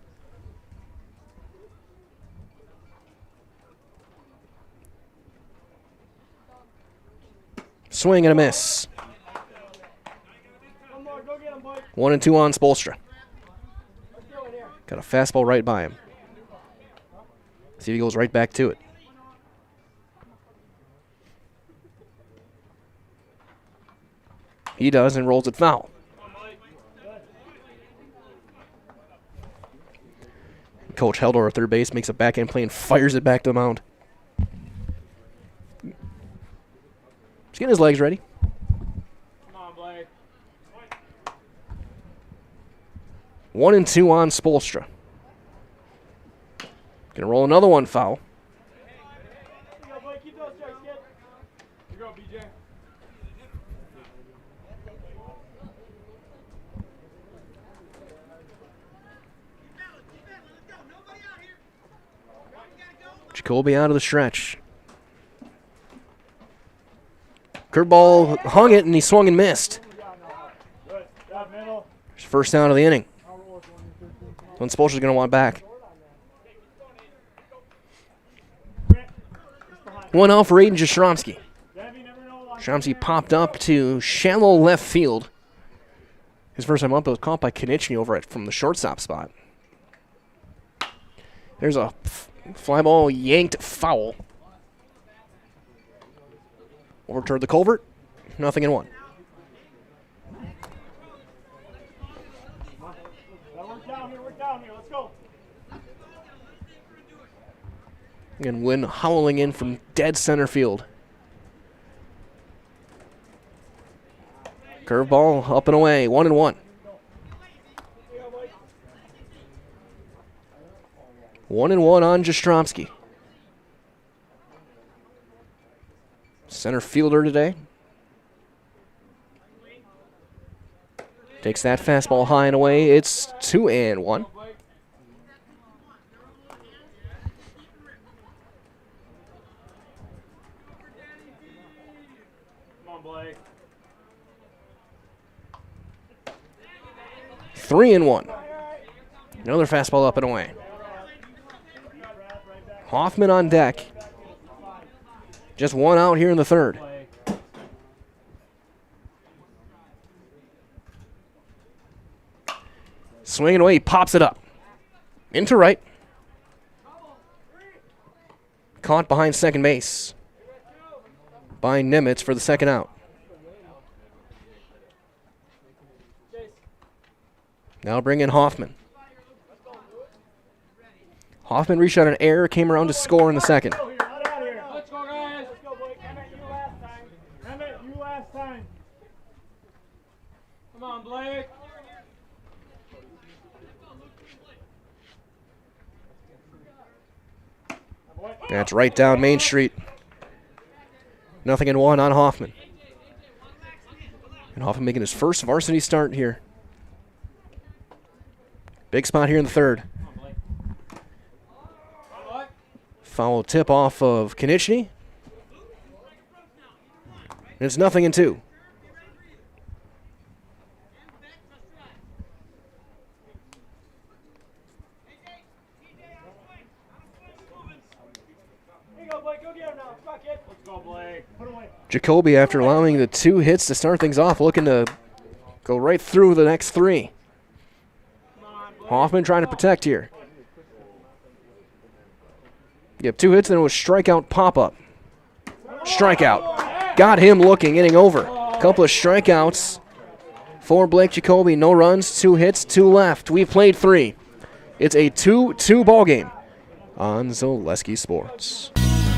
Swing and a miss. 1-2 on Spolstra. Got a fastball right by him. See if he goes right back to it. He does and rolls it foul. Coach Heldor at third base makes a backhand play and fires it back to the mound. He's getting his legs ready. Come on, Blake. 1-2 on Spolstra. Gonna roll another one foul. Here you go, Blake. Keep those strikes, kid. Here you go, BJ. Jacoby out of the stretch. Curveball hung it and he swung and missed. First down of the inning. When Spolstra's going to want back. 1 out for Aiden Jastrzomski. Jastrzomski popped up to shallow left field. His first time up was caught by Konechny over from the shortstop spot. There's a fly ball yanked foul. Over toward the culvert. 0-1. Work down here. Let's go. And Wynn howling in from dead center field. Curveball up and away. 1-1. 1-1 on Jastrzomski. Center fielder today. Takes that fastball high and away. It's 2-1. Come on, Blake. 3-1. Another fastball up and away. Hoffman on deck. Just one out here in the third. Swinging away, he pops it up. Into right. Caught behind second base by Nimitz for the second out. Now bring in Hoffman. Hoffman reached out an error, came around to score in the second. Let's go, guys. Let's go, Blake. Emmett, you last time. Come on, Blake. That's right down Main Street. 0-1 on Hoffman. And Hoffman making his first varsity start here. Big spot here in the third. Foul tip off of Konechny. And it's 0-2. Jacoby, after allowing the 2 hits to start things off, looking to go right through the next 3. Hoffman trying to protect here. Yep, 2 hits, then it was strikeout pop-up. Strikeout. Got him looking, inning over. Couple of strikeouts for Blake Jacoby. No runs, 2 hits, 2 left. We've played 3. It's a 2-2 ball game on Zaleski Sports.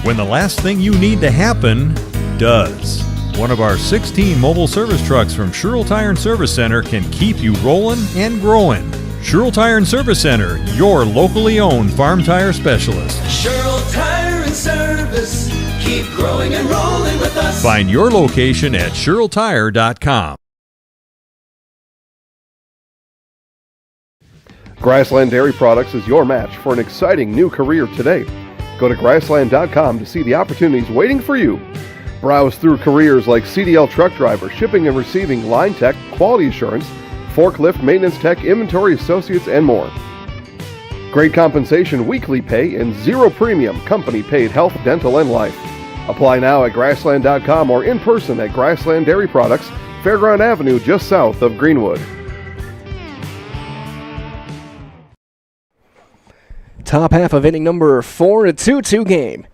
When the last thing you need to happen does. One of our 16 mobile service trucks from Sherrill Tire and Service Center can keep you rolling and growing. Sherrill Tire and Service Center, your locally owned farm tire specialist. Sherrill Tire and Service, keep growing and rolling with us. Find your location at SherrillTire.com. Grassland Dairy Products is your match for an exciting new career today. Go to grassland.com to see the opportunities waiting for you. Browse through careers like CDL truck driver, shipping and receiving, line tech, quality assurance, forklift, maintenance tech, inventory associates, and more. Great compensation, weekly pay, and zero premium company-paid health, dental, and life. Apply now at grassland.com or in person at Grassland Dairy Products, Fairground Avenue, just south of Greenwood. Top half of inning number 4, a 2-2 game.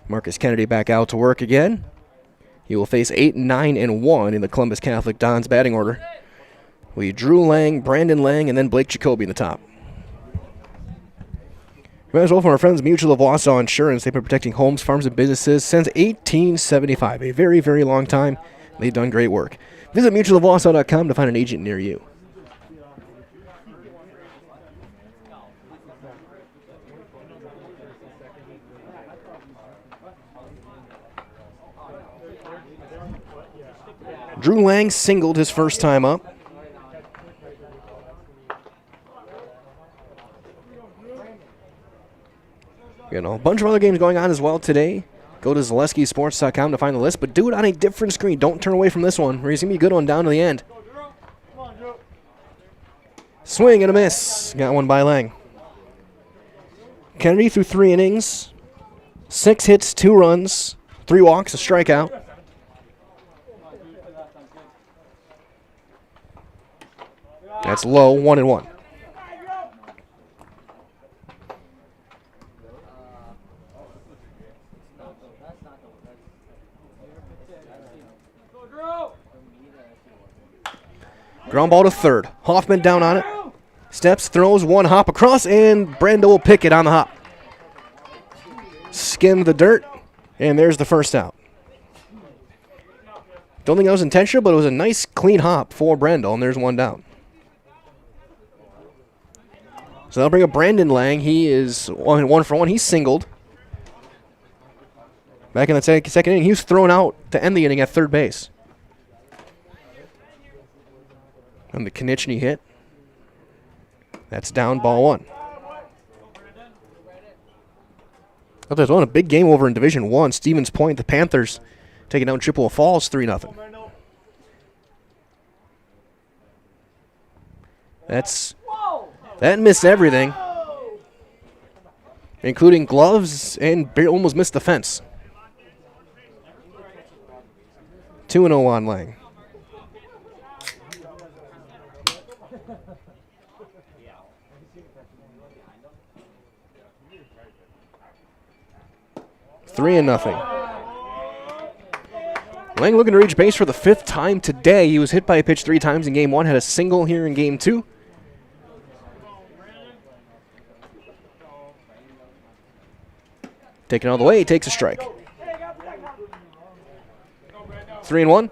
Marcus Kennedy back out to work again. He will face 8, 9, and 1 in the Columbus Catholic Dons batting order. We Drew Lang, Brandon Lang, and then Blake Jacoby in the top. You might as well from our friends Mutual of Wausau Insurance. They've been protecting homes, farms, and businesses since 1875. A very, very long time. They've done great work. Visit mutualofwausau.com to find an agent near you. Drew Lang singled his first time up. You know, a bunch of other games going on as well today. Go to ZaleskiSports.com to find the list, but do it on a different screen. Don't turn away from this one. There's going to be a good one down to the end. Swing and a miss. Got one by Lang. Kennedy threw 3 innings, 6 hits, 2 runs, 3 walks, a strikeout. That's low, 1-1. Ground ball to third. Hoffman down on it. Steps, throws, 1 hop across, and Brando will pick it on the hop. Skimmed the dirt, and there's the first out. Don't think that was intentional, but it was a nice, clean hop for Brando, and there's 1 down. So that'll bring up Brandon Lang. He is 1 for 1. He's singled. Back in the second inning, he was thrown out to end the inning at third base. And the Konechny hit. That's down, ball 1. Oh, there's a big game over in Division 1. Stevens Point, the Panthers taking down Chippewa Falls 3-0. That missed everything, including gloves, and almost missed the fence. 2-0 on Lang. Three and nothing. Lang looking to reach base for the 5th time today. He was hit by a pitch 3 times in Game 1, had a single here in Game 2. Taken all the way, he takes a strike. 3-1.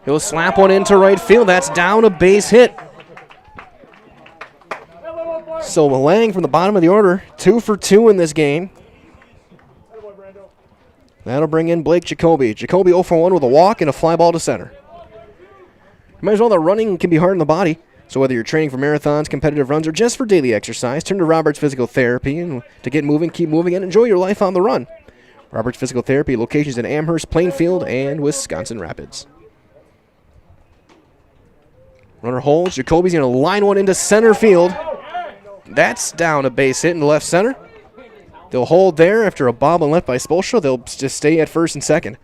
He'll slap one into right field. That's down, a base hit. So Lang from the bottom of the order, 2 for 2 in this game. That'll bring in Blake Jacoby. Jacoby 0 for 1 with a walk and a fly ball to center. Might as well, the running can be hard on the body. So whether you're training for marathons, competitive runs, or just for daily exercise, turn to Roberts Physical Therapy and to get moving, keep moving, and enjoy your life on the run. Roberts Physical Therapy, locations in Amherst, Plainfield, and Wisconsin Rapids. Runner holds. Jacoby's going to line one into center field. That's down, a base hit in left center. They'll hold there after a bob and left by Spolstra. They'll just stay at first and second.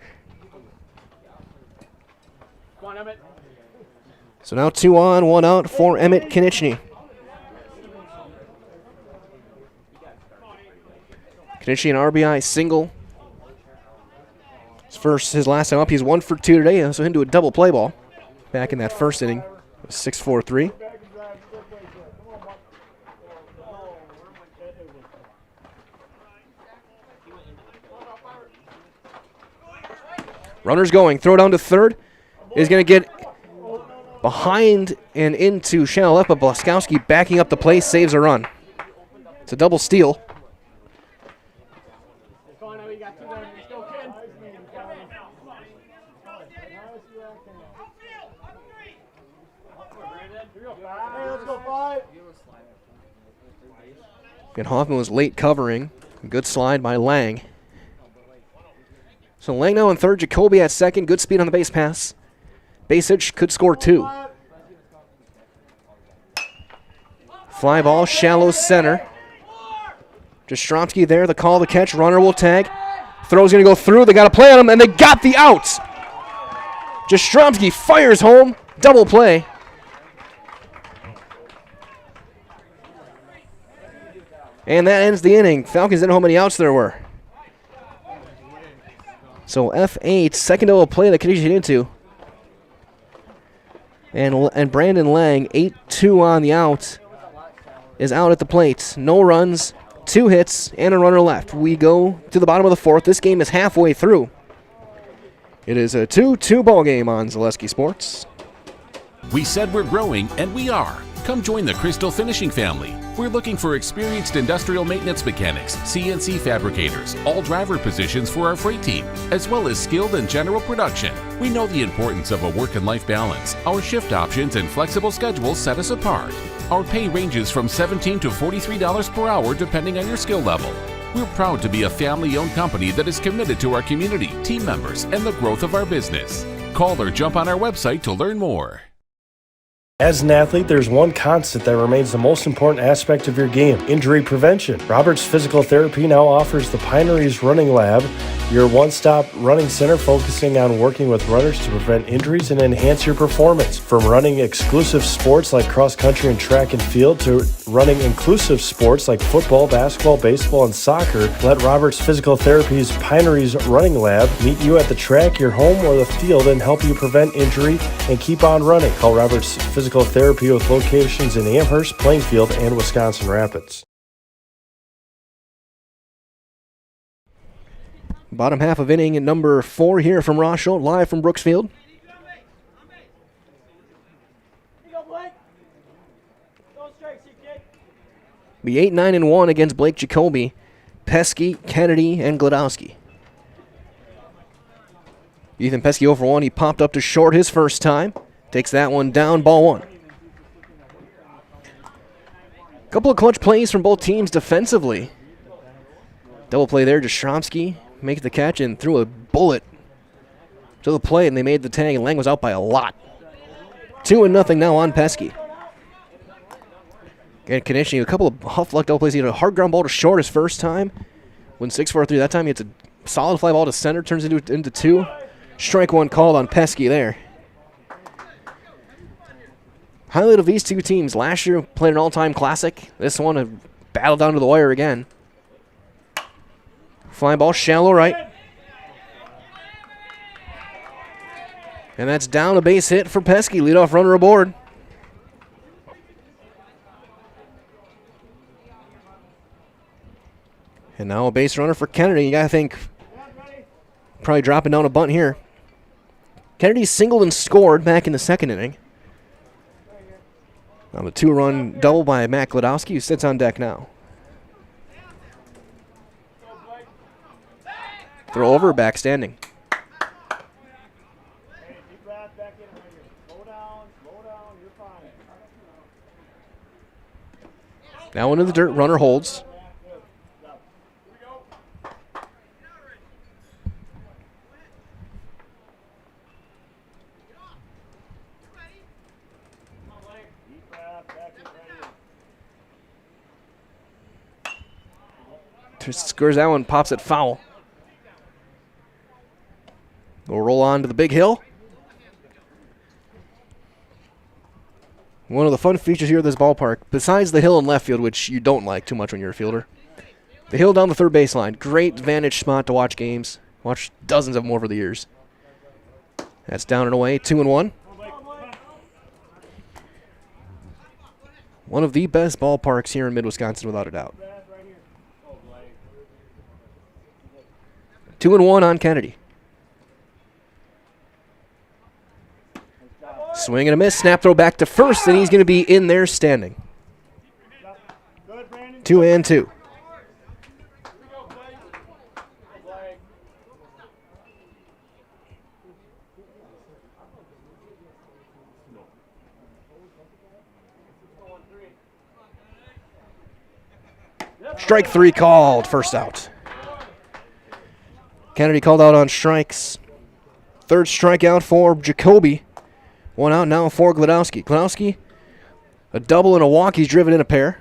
So now 2 on, 1 out for Emmett Konechny. Konechny an RBI single. His last time up, he's 1 for 2 today, so into a double play ball. Back in that first inning, 6-4-3. Runner's going, throw down to third. Is going to get behind and into shallow left, but Blaskowski backing up the play, saves a run. It's a double steal. let's go 5. And Hoffman was late covering. Good slide by Lang. So Lang now in third, Jacoby at second. Good speed on the base pass. Base hit could score 2. Fly ball, shallow center. Jastrzomski there, the call, the catch. Runner will tag. Throw's going to go through. They got a play on him, and they got the outs. Jastrzomski fires home. Double play. And that ends the inning. Falcons didn't know how many outs there were. So F8, second double play that Canadians get into. And Brandon Lang, 8-2 on the out, is out at the plate. No runs, 2 hits, and a runner left. We go to the bottom of the 4th. This game is halfway through. It is a 2-2 ball game on Zaleski Sports. We said we're growing, and we are. Come join the Crystal Finishing family. We're looking for experienced industrial maintenance mechanics, CNC fabricators, all driver positions for our freight team, as well as skilled and general production. We know the importance of a work and life balance. Our shift options and flexible schedules set us apart. Our pay ranges from $17 to $43 per hour depending on your skill level. We're proud to be a family-owned company that is committed to our community, team members, and the growth of our business. Call or jump on our website to learn more. As an athlete, there's one constant that remains the most important aspect of your game: injury prevention. Roberts Physical Therapy now offers the Pineries Running Lab, your one-stop running center focusing on working with runners to prevent injuries and enhance your performance. From running exclusive sports like cross-country and track and field to running inclusive sports like football, basketball, baseball, and soccer, let Roberts Physical Therapy's Pineries Running Lab meet you at the track, your home, or the field and help you prevent injury and keep on running. Call Roberts Physical Therapy with locations in Amherst, Plainfield, and Wisconsin Rapids. Bottom half of inning number 4 here from Ross Schultz, live from Brooksfield. Be 8-9-1 against Blake Jacoby, Pesky, Kennedy, and Gladowski. Ethan Pesky 0 for 1. He popped up to short his first time. Takes that one down, ball 1. Couple of clutch plays from both teams defensively. Double play there, Jastrzomski makes the catch and threw a bullet to the plate, and they made the tag, and Lang was out by a lot. 2-0 now on Pesky. Again, conditioning, a couple of Huff luck double plays. He had a hard ground ball to short his first time. Went 6-4-3 that time. He hits a solid fly ball to center, turns into 2. Strike 1 called on Pesky there. Highlight of these two teams. Last year played an all-time classic. This one a battle down to the wire again. Fly ball shallow right. And that's down, a base hit for Pesky. Leadoff runner aboard. And now a base runner for Kennedy. You got to think probably dropping down a bunt here. Kennedy singled and scored back in the second inning. Now the 2-run double by Matt Gladowski, who sits on deck now. Throw over, back standing. Now into the dirt, runner holds. Scores that one, pops it foul. We'll roll on to the big hill. One of the fun features here at this ballpark, besides the hill in left field, which you don't like too much when you're a fielder, the hill down the third baseline. Great vantage spot to watch games. Watched dozens of them over the years. That's down and away, 2-1. One of the best ballparks here in mid-Wisconsin, without a doubt. 2-1 on Kennedy. Swing and a miss. Snap throw back to first, and he's going to be in there standing. 2-2. Strike 3 called, first out. Kennedy called out on strikes. Third strikeout for Jacoby. One out now for Gladowski. Gladowski, a double and a walk. He's driven in a pair.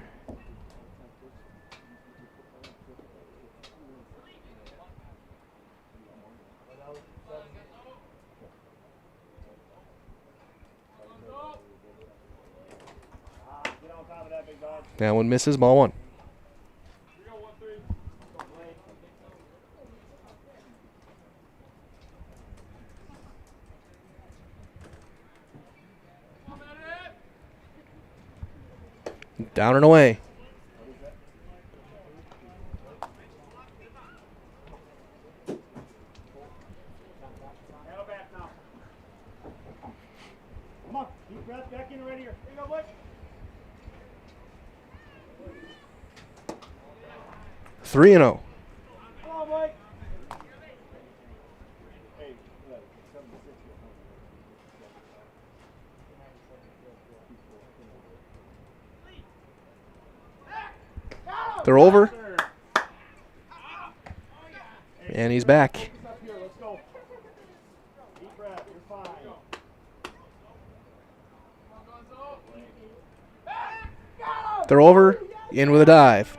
That one misses, ball 1. Down and away. Come on, deep breath, back in, ready here. Here you go, boy. 3-0. Come on, boy. They're over. And he's back. They're over. In with a dive.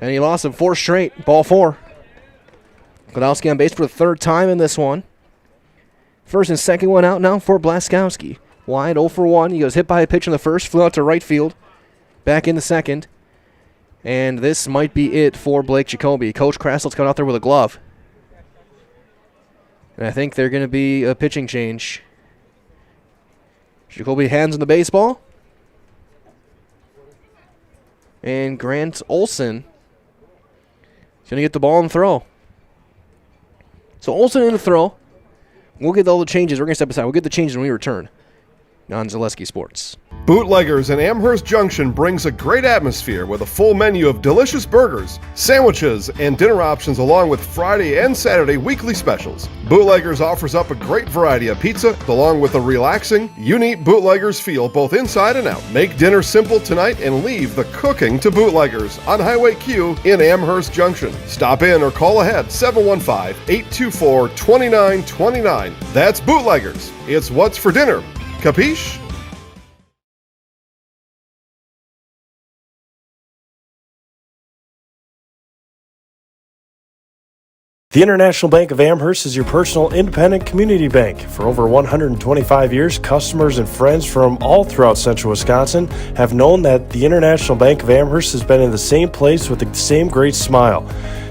And he lost him 4 straight. Ball 4. Gladowski on base for the 3rd time in this one. First and second one out now for Blaskowski. Wide 0 for 1. He goes hit by a pitch in the first, flew out to right field. Back in the second. And this might be it for Blake Jacoby. Coach Krassel's coming out there with a glove. And I think they're going to be a pitching change. Jacoby hands in the baseball. And Grant Olson is going to get the ball and throw. So Olsen in the throw. We'll get all the changes. We're going to step aside. We'll get the changes when we return on Zaleski Sports. Bootleggers in Amherst Junction brings a great atmosphere with a full menu of delicious burgers, sandwiches, and dinner options along with Friday and Saturday weekly specials. Bootleggers offers up a great variety of pizza along with a relaxing, unique Bootleggers feel both inside and out. Make dinner simple tonight and leave the cooking to Bootleggers on Highway Q in Amherst Junction. Stop in or call ahead 715-824-2929. That's Bootleggers. It's what's for dinner. Capiche? The International Bank of Amherst is your personal independent community bank. For over 125 years, customers and friends from all throughout central Wisconsin have known that the International Bank of Amherst has been in the same place with the same great smile.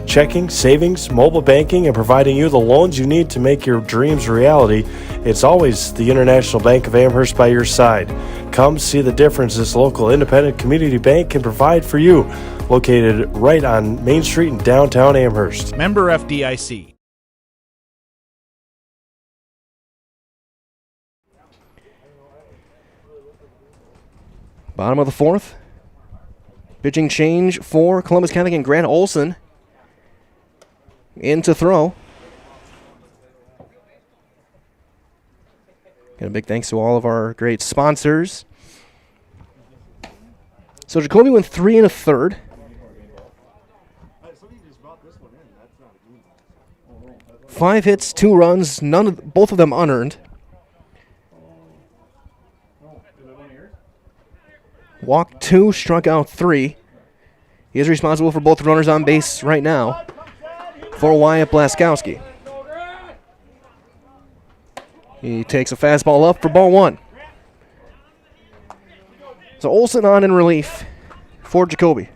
Checking, savings, mobile banking, and providing you the loans you need to make your dreams a reality. It's always the International Bank of Amherst by your side. Come see the difference this local independent community bank can provide for you. Located right on Main Street in downtown Amherst. Member FDIC. Bottom of the 4th. Pitching change for Columbus Catholic and Grant Olson. In to throw. And a big thanks to all of our great sponsors. So Jacoby went 3 1/3. 5 hits, 2 runs, both of them unearned. Walked 2, struck out 3. He is responsible for both runners on base right now for Wyatt Blaskowski. He takes a fastball up for ball 1. So Olsen on in relief for Jacoby.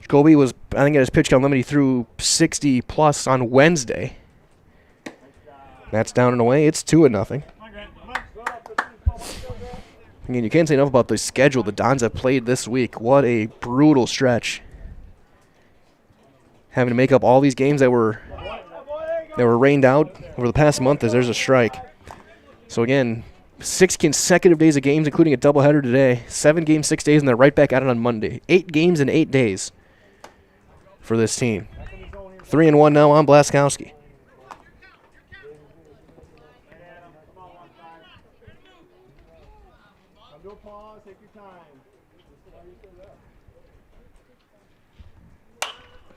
Jacoby was, I think, at his pitch count limit, he threw 60 plus on Wednesday. That's down and away. It's 2-0. Again, you can't say enough about the schedule the Dons have played this week. What a brutal stretch. Having to make up all these games that were rained out over the past month as there's a strike. So again, 6 consecutive days of games, including a doubleheader today. 7 games, 6 days, and they're right back at it on Monday. 8 games in 8 days for this team. 3-1 now on Blaskowski.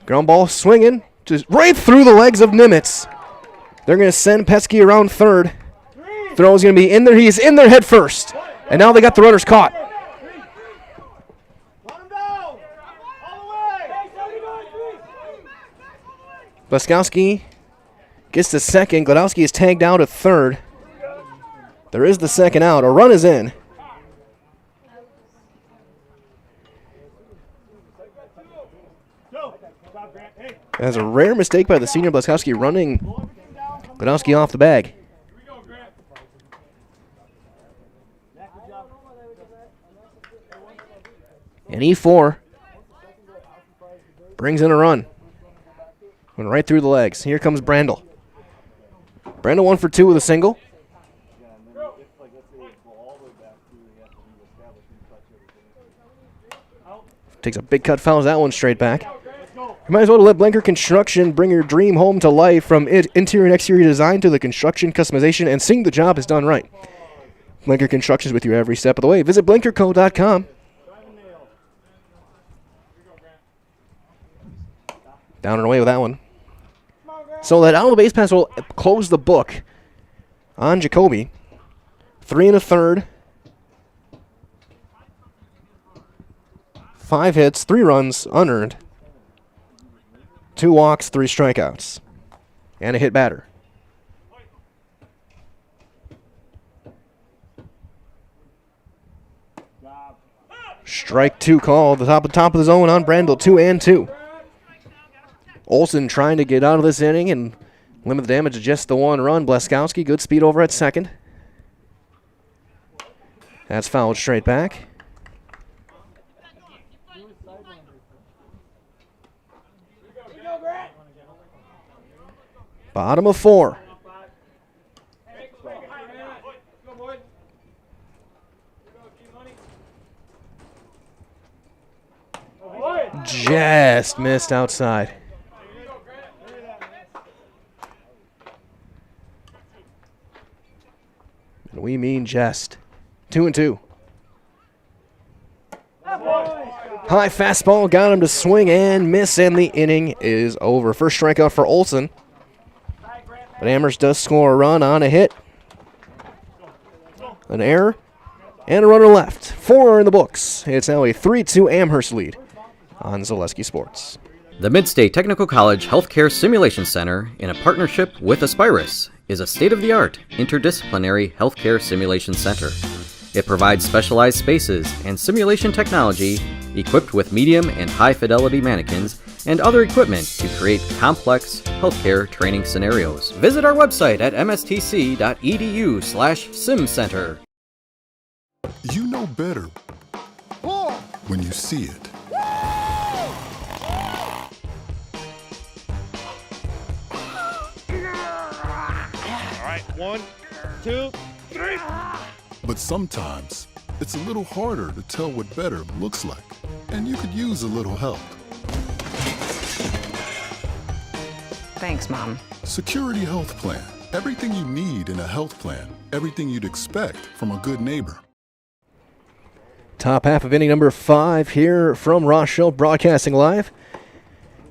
Ground ball swinging, just right through the legs of Nimitz. They're going to send Pesky around third. Throw's going to be in there. He's in there head first. And now they got the runners caught. Blaskowski gets to second. Gladowski is tagged out at third. There is the second out. A run is in. That's a rare mistake by the senior Blaskowski, running Gladowski off the bag. And E4 brings in a run. Went right through the legs. Here comes Brandel. Brandel 1 for 2 with a single. Takes a big cut, fouls that one straight back. You might as well let Blinker Construction bring your dream home to life, from interior and exterior design to the construction customization, and seeing the job is done right. Blinker Construction is with you every step of the way. Visit blinkerco.com. Down and away with that one. So that out of the base pass will close the book on Jacoby. 3 1/3. 5 hits, 3 runs, unearned. 2 walks, 3 strikeouts. And a hit batter. Strike 2 called. The top of the zone on Brandel. 2-2. Olson trying to get out of this inning and limit the damage to just the 1 run. Blaskowski, good speed over at second. That's fouled straight back. Bottom of 4. Just missed outside. And we mean just. 2-2. High fastball got him to swing and miss, and the inning is over. First strikeout for Olson. But Amherst does score a run on a hit, an error, and a runner left. 4 in the books. It's now a 3-2 Amherst lead on Zaleski Sports. The Midstate Technical College Healthcare Simulation Center, in a partnership with Aspirus, is a state-of-the-art interdisciplinary healthcare simulation center. It provides specialized spaces and simulation technology equipped with medium and high-fidelity mannequins and other equipment to create complex healthcare training scenarios. Visit our website at mstc.edu/simcenter. You know better when you see it. All right, 1, 2, 3. But sometimes it's a little harder to tell what better looks like, and you could use a little help. Thanks, Mom. Security Health Plan. Everything you need in a health plan. Everything you'd expect from a good neighbor. Top half of inning number 5 here from Rochelle, broadcasting live.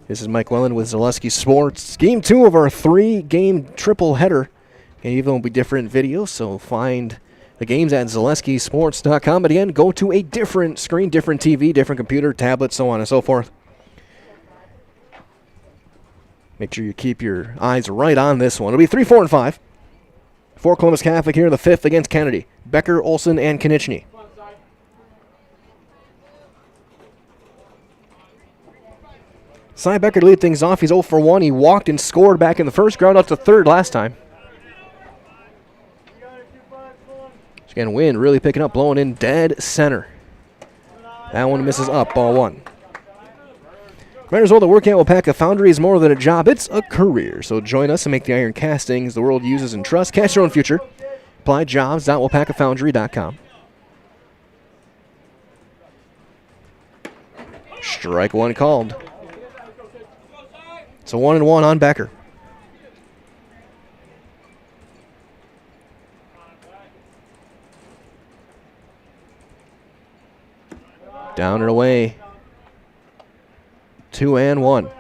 This is Mike Welland with Zaleski Sports. Game 2 of our 3-game triple header. And even will be different videos, so find the games at ZaleskiSports.com. But again, go to a different screen, different TV, different computer, tablet, so on and so forth. Make sure you keep your eyes right on this one. It'll be 3, 4, and 5 for Columbus Catholic here in the 5th against Kennedy. Becker, Olson, and Konechny. Cy Becker to lead things off. He's 0 for 1. He walked and scored back in the first, ground out to third last time. Again, wind really picking up, blowing in dead center. That one misses up, ball 1. Reminders all the work at Wapaka Foundry is more than a job, it's a career. So join us and make the iron castings the world uses and trusts. Cast your own future. Apply jobs.wapakafoundry.com. Strike 1 called. So 1-1 on Becker. Down and away. 2-1.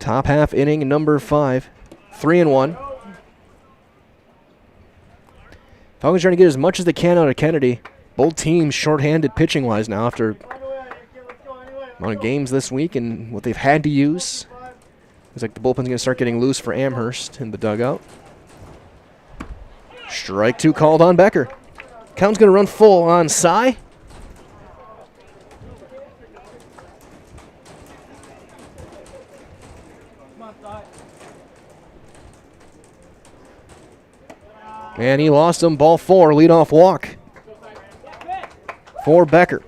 Top half inning number 5. 3-1. Falcons trying to get as much as they can out of Kennedy. Both teams shorthanded pitching-wise now after amount of games this week and what they've had to use. Looks like the bullpen's going to start getting loose for Amherst in the dugout. Strike 2 called on Becker. Count's going to run full on Cy. And he lost him. Ball 4, leadoff walk for Becker.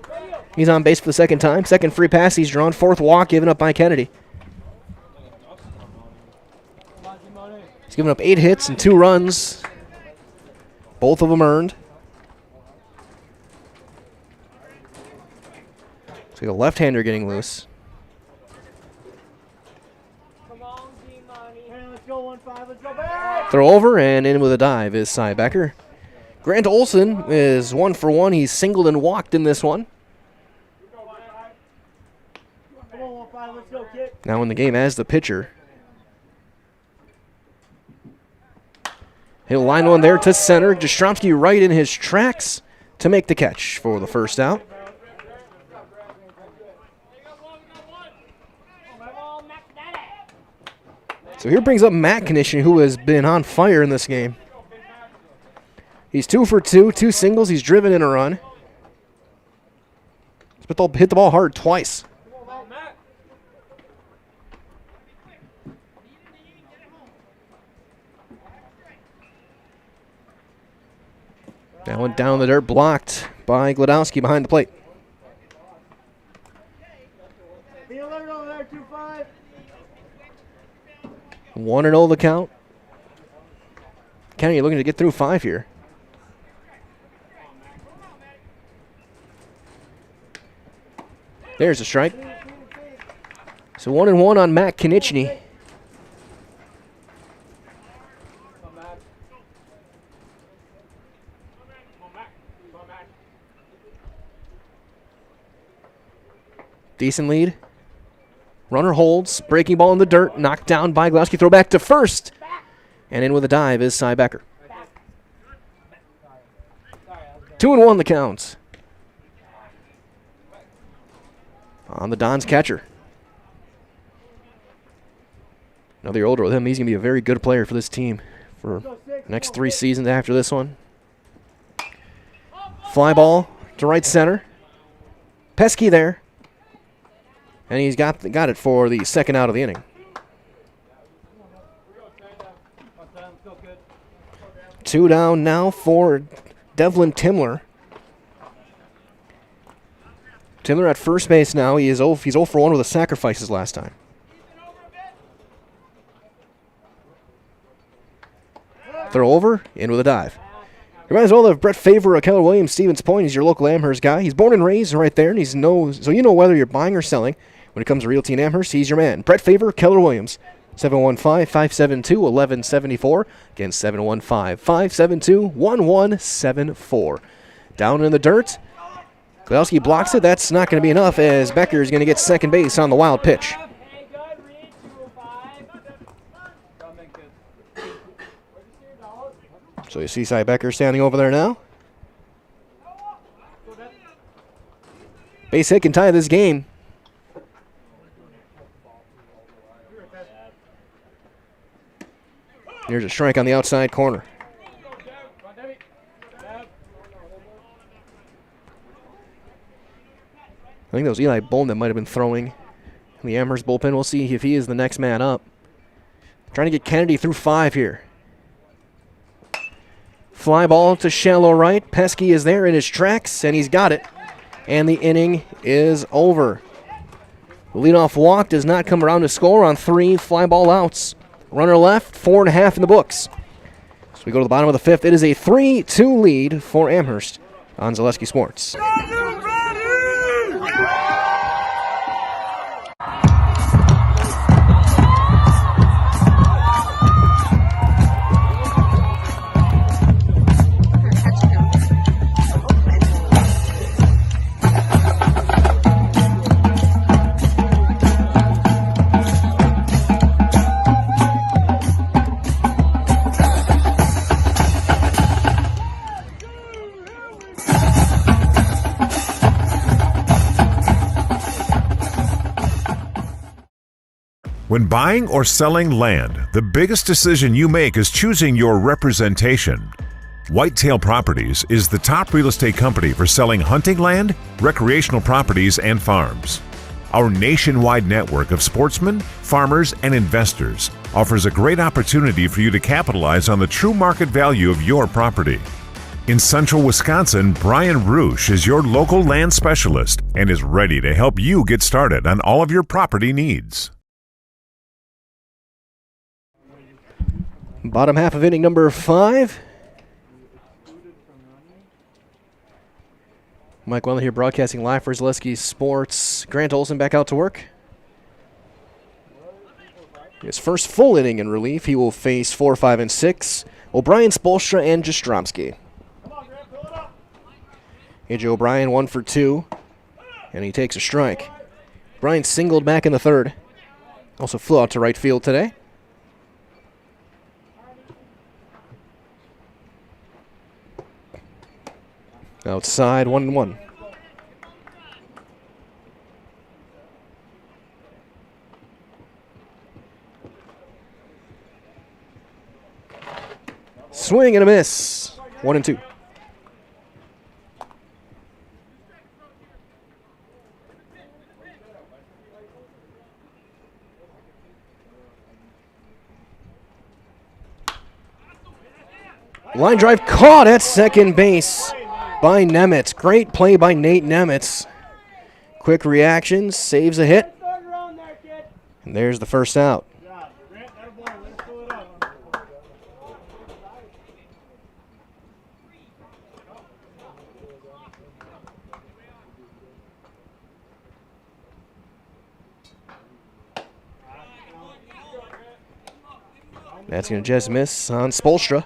He's on base for the second time. Second free pass he's drawn. Fourth walk given up by Kennedy. He's given up 8 hits and 2 runs. Both of them earned. Looks like a left-hander getting loose. Throw over and in with a dive is Cy Becker. Grant Olson is 1 for 1. He's singled and walked in this one. Now in the game as the pitcher. He'll line one there to center. Jastrzomski right in his tracks to make the catch for the first out. So here brings up Matt Knischny, who has been on fire in this game. He's 2 for 2, 2 singles. He's driven in a run. But hit the ball hard twice. That one down the dirt, blocked by Glodowski behind the plate. 1-0 the count. County looking to get through 5 here. There's a strike. So 1-1 on Matt Knischny. Decent lead. Runner holds. Breaking ball in the dirt. Knocked down by Glowski. Throw back to first. And in with a dive is Cy Becker. 2-1 the count. On the Don's catcher. Another year older with him. He's going to be a very good player for this team for the next 3 seasons after this one. Fly ball to right center. Pesky there. And he's got it for the second out of the inning. 2 down now for Devlin Timler. Timler at first base now. He's 0 for 1 with the sacrifices last time. Throw over, in with a dive. Reminds all of Brett Favor, Keller Williams, Stevens Point. He's your local Amherst guy. He's born and raised right there, and so you know whether you're buying or selling. When it comes to Realty in Amherst, he's your man. Brett Favor, Keller Williams, 715-572-1174. Again, 715-572-1174. Down in the dirt. Glowski blocks it. That's not going to be enough as Becker is going to get second base on the wild pitch. So you see Cy Becker standing over there now. Base hit can tie this game. Here's a strike on the outside corner. I think that was Eli Bowman that might have been throwing in the Amherst bullpen. We'll see if he is the next man up. Trying to get Kennedy through 5 here. Fly ball to shallow right. Pesky is there in his tracks, and he's got it. And the inning is over. The leadoff walk does not come around to score on 3 fly ball outs. Runner left, 4.5 in the books. So we go to the bottom of the 5th. It is a 3-2 lead for Amherst on Zaleski Sports. When buying or selling land, the biggest decision you make is choosing your representation. Whitetail Properties is the top real estate company for selling hunting land, recreational properties, and farms. Our nationwide network of sportsmen, farmers, and investors offers a great opportunity for you to capitalize on the true market value of your property. In central Wisconsin, Brian Roosh is your local land specialist and is ready to help you get started on all of your property needs. Bottom half of inning number 5. Mike Wendler here broadcasting live for Zaleski Sports. Grant Olson back out to work. His first full inning in relief. He will face 4, 5, and 6. O'Brien, Spolstra, and Jastrzomski. AJ O'Brien 1 for 2, and he takes a strike. O'Brien singled back in the 3rd. Also flew out to right field today. Outside, 1-1. Swing and a miss. 1-2. Line drive caught at second base by Nemitz. Great play by Nate Nemitz. Quick reaction, saves a hit. And there's the first out. That's going to just miss on Spolstra.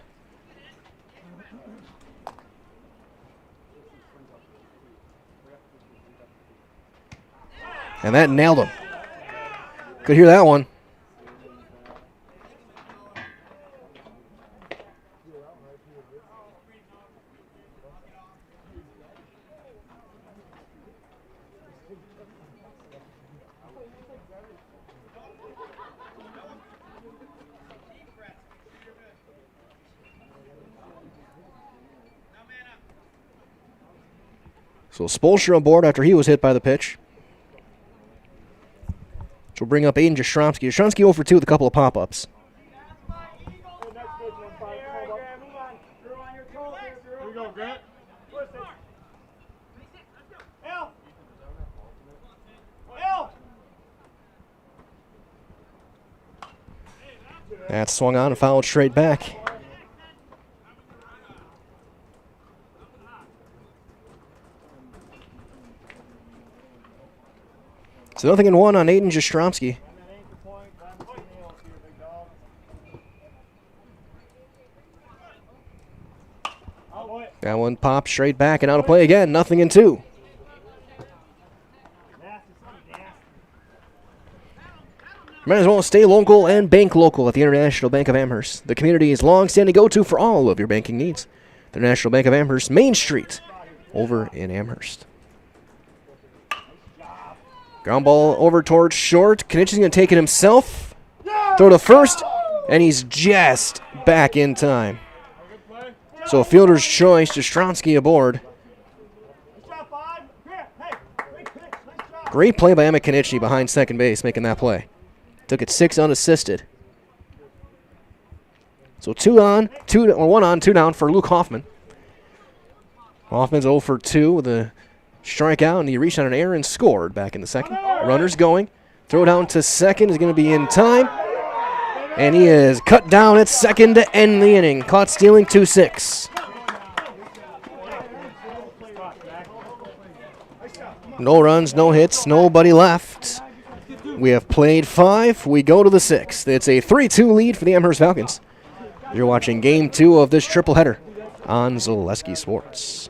And that nailed him. Could hear that one. So Spolstra on board after he was hit by the pitch. Which will bring up Aiden Jastrzomski. Jastrzomski 0 for 2 with a couple of pop-ups. That swung on and fouled straight back. So 0-1 on Aiden Jastrzomski. That one popped straight back and out of play again. 0-2. Might as well stay local and bank local at the International Bank of Amherst. The community's long-standing go-to for all of your banking needs. The National Bank of Amherst, Main Street, over in Amherst. Ground ball over towards short. Knich's going to take it himself. Throw to first, and he's just back in time. So a fielder's choice, Jastrzomski aboard. Great play by Emmett Knichny behind second base, making that play. Took it 6 unassisted. So 1 on, 2 down for Luke Hoffman. Hoffman's 0 for 2 with a strikeout, and he reached on an error and scored back in the second. Runners going. Throw down to second is going to be in time. And he is cut down at second to end the inning. Caught stealing 2-6. No runs, no hits, nobody left. We have played 5. We go to the 6th. It's a 3-2 lead for the Amherst Falcons. You're watching Game 2 of this triple header on Zaleski Sports.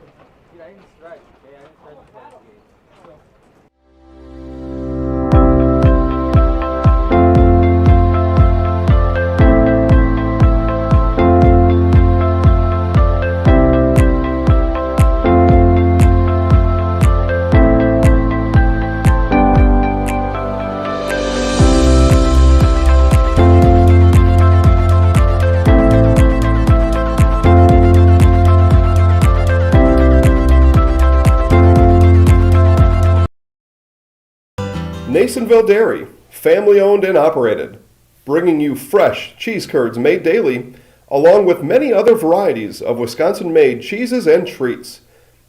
Nasonville Dairy, family owned and operated, bringing you fresh cheese curds made daily, along with many other varieties of Wisconsin-made cheeses and treats.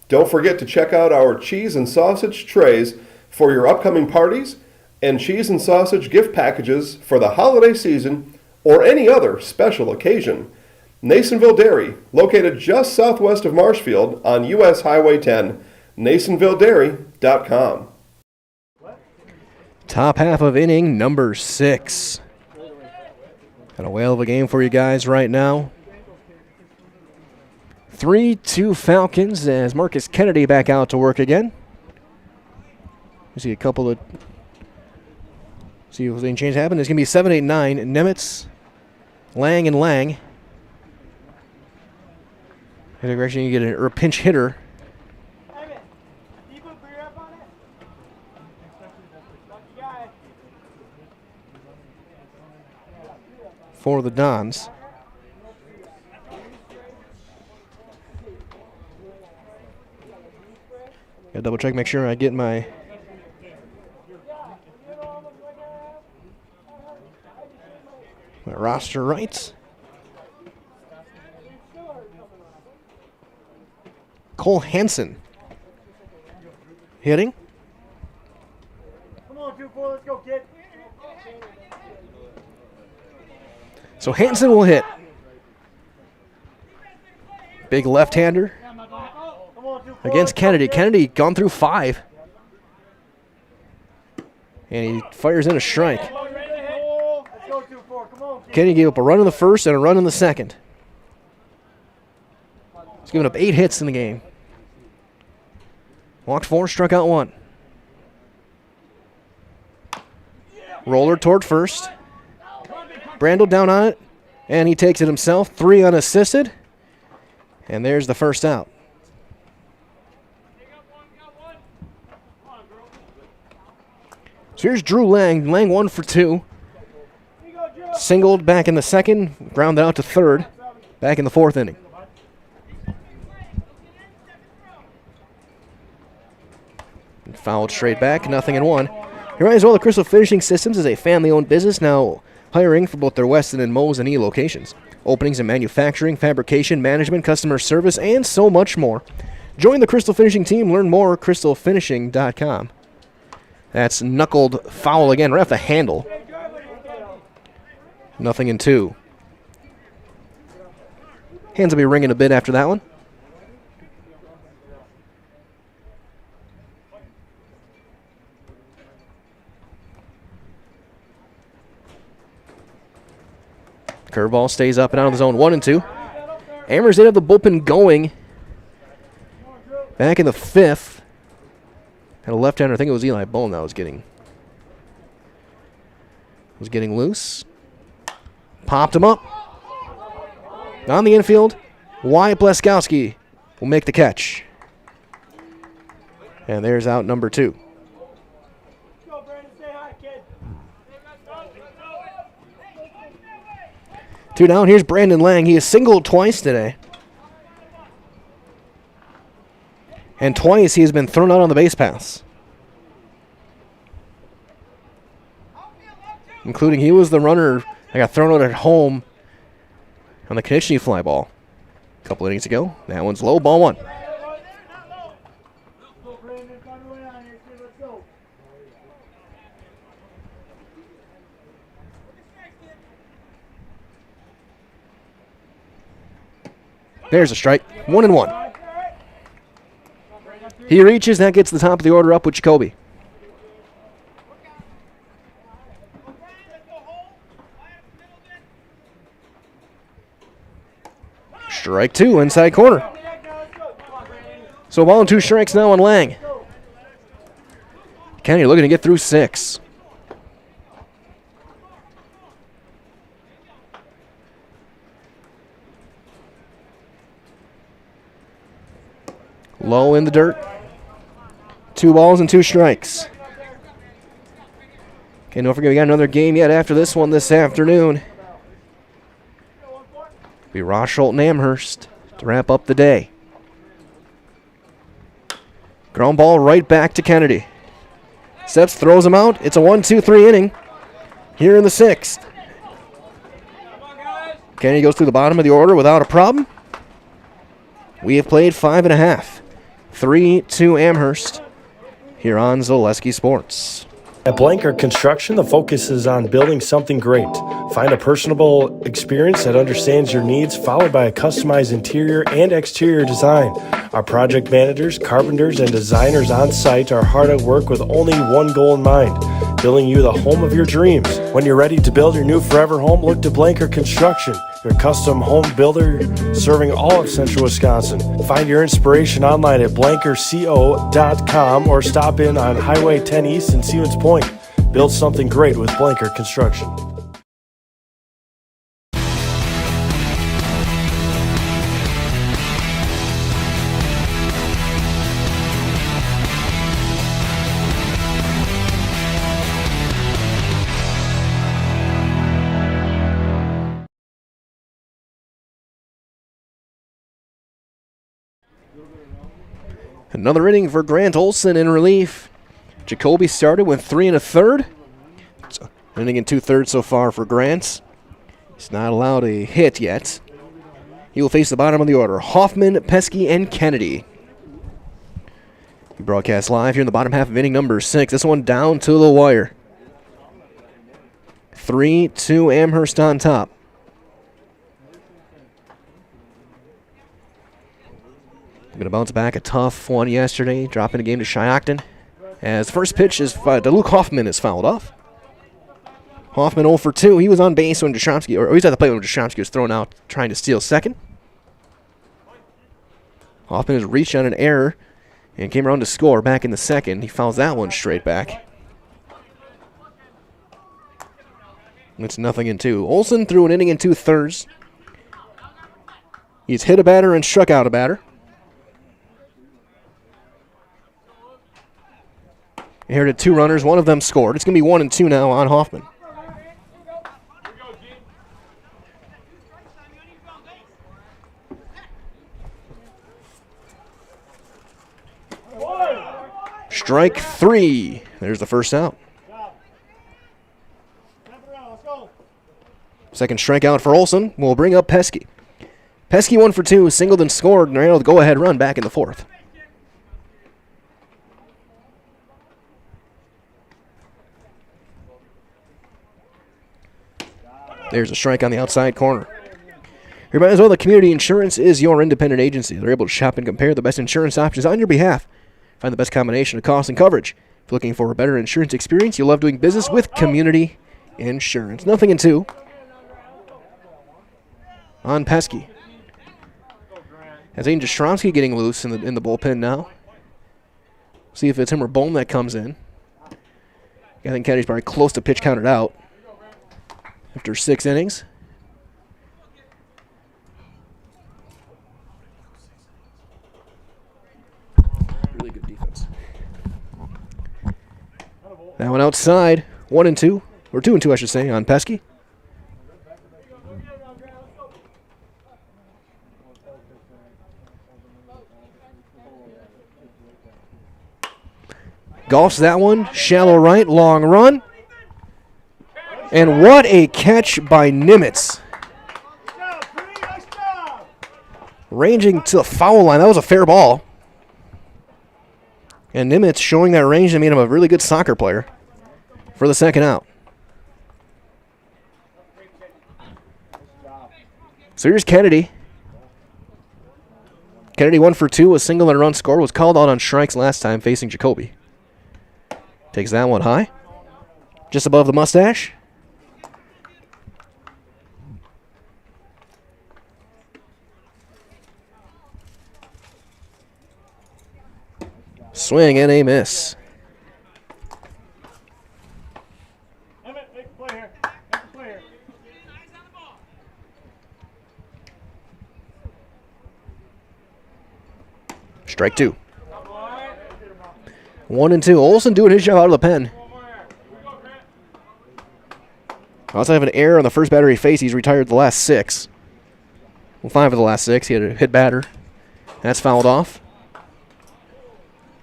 Don't forget to check out our cheese and sausage trays for your upcoming parties and cheese and sausage gift packages for the holiday season or any other special occasion. Nasonville Dairy, located just southwest of Marshfield on U.S. Highway 10, NasonvilleDairy.com. Top half of inning number 6. Got a whale of a game for you guys right now. 3-2 Falcons as Marcus Kennedy back out to work again. We see a couple of... See if anything change happen. There's going to be 7, 8, 9. Nemitz, Lang, and Lang. In a direction you get a pinch hitter. For the Dons. Gotta double check, make sure I get my roster right. Cole Hansen hitting. Come on, 2-4, let's go, kid. So Hansen will hit. Big left-hander against Kennedy. Kennedy gone through 5. And he fires in a strike. Kennedy gave up a run in the first and a run in the second. He's given up 8 hits in the game. Walked 4, struck out 1. Roller toward first. Brandel down on it, and he takes it himself. 3 unassisted, and there's the first out. So here's Drew Lang. Lang 1 for 2. Singled back in the second, grounded out to third, back in the 4th inning. And fouled straight back, 0-1. Here as well, the Crystal Finishing Systems is a family-owned business now hiring for both their Weston and Mose and E locations. Openings in manufacturing, fabrication, management, customer service, and so much more. Join the Crystal Finishing team. Learn more at crystalfinishing.com. That's knuckled foul again, right off the handle. 0-2. Hands will be ringing a bit after that one. Curveball stays up and out of the zone. 1-2. Amherst did have the bullpen going back in the 5th. Had a left-hander. I think it was Eli Bone that was getting loose. Popped him up. On the infield, Wyatt Bleskowski will make the catch. And there's out number 2. 2 down. Here's Brandon Lang. He has singled twice today. And twice he has been thrown out on the base paths. Including he was the runner that got thrown out at home on the Konechny fly ball a couple innings ago. That one's low. Ball 1. There's a strike. 1-1. He reaches. That gets the top of the order up with Jacoby. Strike 2, inside corner. So 1 2 strikes now on Lang. Kennedy looking to get through 6. Low in the dirt. 2 balls and 2 strikes. Okay, don't forget we got another game yet after this one this afternoon. Be Rosholt and Amherst to wrap up the day. Ground ball right back to Kennedy. Steps, throws him out. It's a 1-2-3 inning here in the 6th. Kennedy goes through the bottom of the order without a problem. We have played 5.5. 3-2 Amherst here on Zaleski Sports. At Blanker Construction, the focus is on building something great. Find a personable experience that understands your needs, followed by a customized interior and exterior design. Our project managers, carpenters, and designers on site are hard at work with only one goal in mind: building you the home of your dreams. When you're ready to build your new forever home, look to Blanker Construction, your custom home builder serving all of central Wisconsin. Find your inspiration online at blankerco.com or stop in on Highway 10 East in Stevens Point. Build something great with Blanker Construction. Another inning for Grant Olson in relief. Jacoby started with 3 1/3. So, inning and 2/3 so far for Grant. He's not allowed a hit yet. He will face the bottom of the order: Hoffman, Pesky, and Kennedy. We broadcast live here in the bottom half of inning number 6. This one down to the wire. 3-2 Amherst on top. Going to bounce back a tough one yesterday, dropping a game to Shiocton. As first pitch is to Luke Hoffman is fouled off. Hoffman 0 for 2. He was on base when Jastrzemski, or he was at the plate when Jastrzemski was thrown out trying to steal second. Hoffman has reached on an error and came around to score back in the second. He fouls that one straight back. It's 0-2. Olson threw an inning and 2/3. He's hit a batter and struck out a batter. Inherited 2 runners, one of them scored. It's going to be 1-2 now on Hoffman. Strike 3. There's the first out. Second strikeout for Olson will bring up Pesky. Pesky 1 for 2, singled and scored, and able to go-ahead run back in the 4th. There's a strike on the outside corner. Remind us all that Community Insurance is your independent agency. They're able to shop and compare the best insurance options on your behalf. Find the best combination of cost and coverage. If you're looking for a better insurance experience, you'll love doing business with Community Insurance. 0-2 on Pesky. As Aiden Jastrzemski getting loose in the bullpen now. See if it's him or Bohm that comes in. I think Kennedy's probably close to pitch counted out after 6 innings. Really good defense. That one outside. 1-2. Or 2-2, I should say, on Pesky. Golfs that one. Shallow right. Long run. And what a catch by Nimitz. Ranging to the foul line. That was a fair ball. And Nimitz showing that range that made him a really good soccer player for the second out. So here's Kennedy. Kennedy 1 for 2, a single and a run score. Was called out on strikes last time facing Jacoby. Takes that one high. Just above the mustache. Swing and a miss. Strike 2. 1-2. Olson doing his job out of the pen. Outside of an error on the first batter he faced, he's retired the last 6. Well, 5 of the last 6. He had a hit batter. That's fouled off.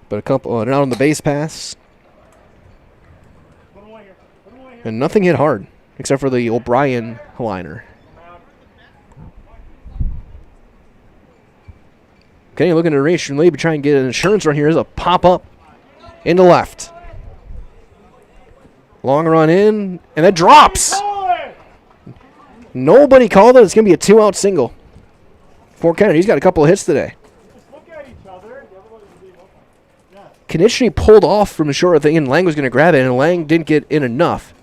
But a couple out on the base pass. And nothing hit hard, except for the O'Brien liner. Okay, looking to race from maybe try and get an insurance run here. There's a pop-up into left. Long run in, and that drops. Nobody called it. It's going to be a 2-out single for Kennedy. He's got a couple of hits today. Konechny pulled off from the short thing, and Lang was going to grab it, and Lang didn't get in enough.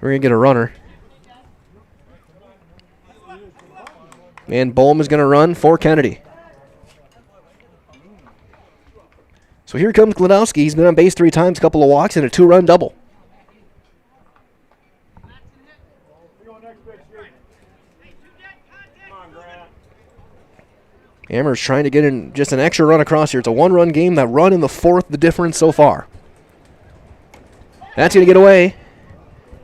We're going to get a runner. And Boehm is going to run for Kennedy. So here comes Gladowski. He's been on base 3 times, a couple of walks, and a 2-run double. Amherst trying to get in just an extra run across here. It's a 1-run game. That run in the 4th, the difference so far. That's going to get away.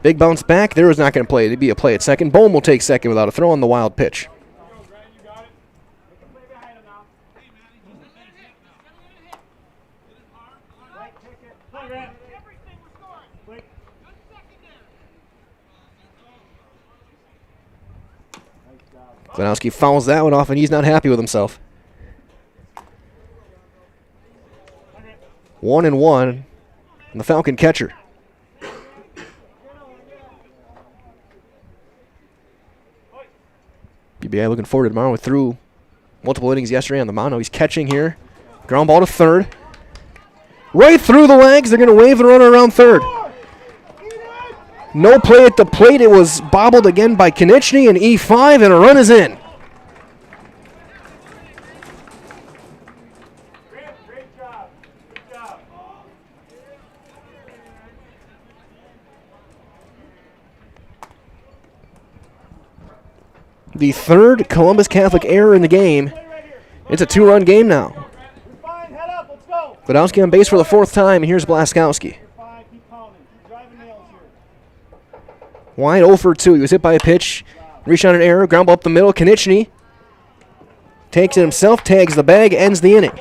Big bounce back. There was not going to play. It'd be a play at second. Boehm will take second without a throw on the wild pitch. Gladowski fouls that one off, and he's not happy with himself. 1-1, and the Falcon catcher. UBI looking forward to tomorrow. We threw multiple innings yesterday on the mound. Now he's catching here. Ground ball to third. Right through the legs. They're going to wave the runner around third. No play at the plate. It was bobbled again by Konechny, and E5, and a run is in. Great job. Good job. The third Columbus Catholic error in the game. It's a 2-run game now. Gladowski on base for the 4th time, and here's Blaskowski. Wide 0 for 2. He was hit by a pitch. Reach on an error. Ground ball up the middle. Konechny takes it himself, tags the bag, ends the inning.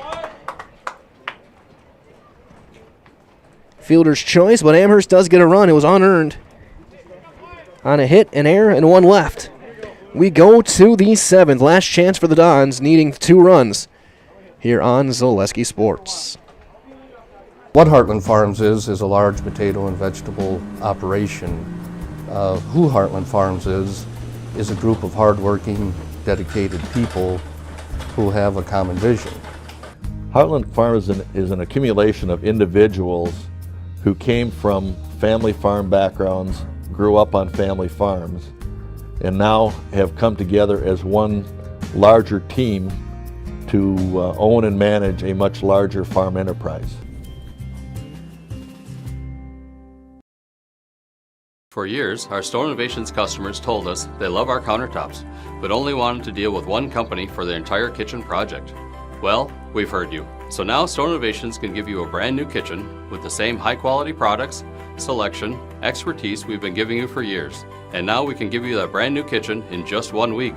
Fielder's choice, but Amherst does get a run. It was unearned on a hit, an error, and 1 left. We go to the 7th. Last chance for the Dons, needing 2 runs here on Zaleski Sports. What Heartland Farms is a large potato and vegetable operation. Who Heartland Farms is a group of hardworking, dedicated people who have a common vision. Heartland Farms is an accumulation of individuals who came from family farm backgrounds, grew up on family farms, and now have come together as one larger team to own and manage a much larger farm enterprise. For years, our Store Innovations customers told us they love our countertops, but only wanted to deal with one company for their entire kitchen project. Well, we've heard you. So now Store Innovations can give you a brand new kitchen with the same high quality products, selection, expertise we've been giving you for years. And now we can give you that brand new kitchen in just 1 week.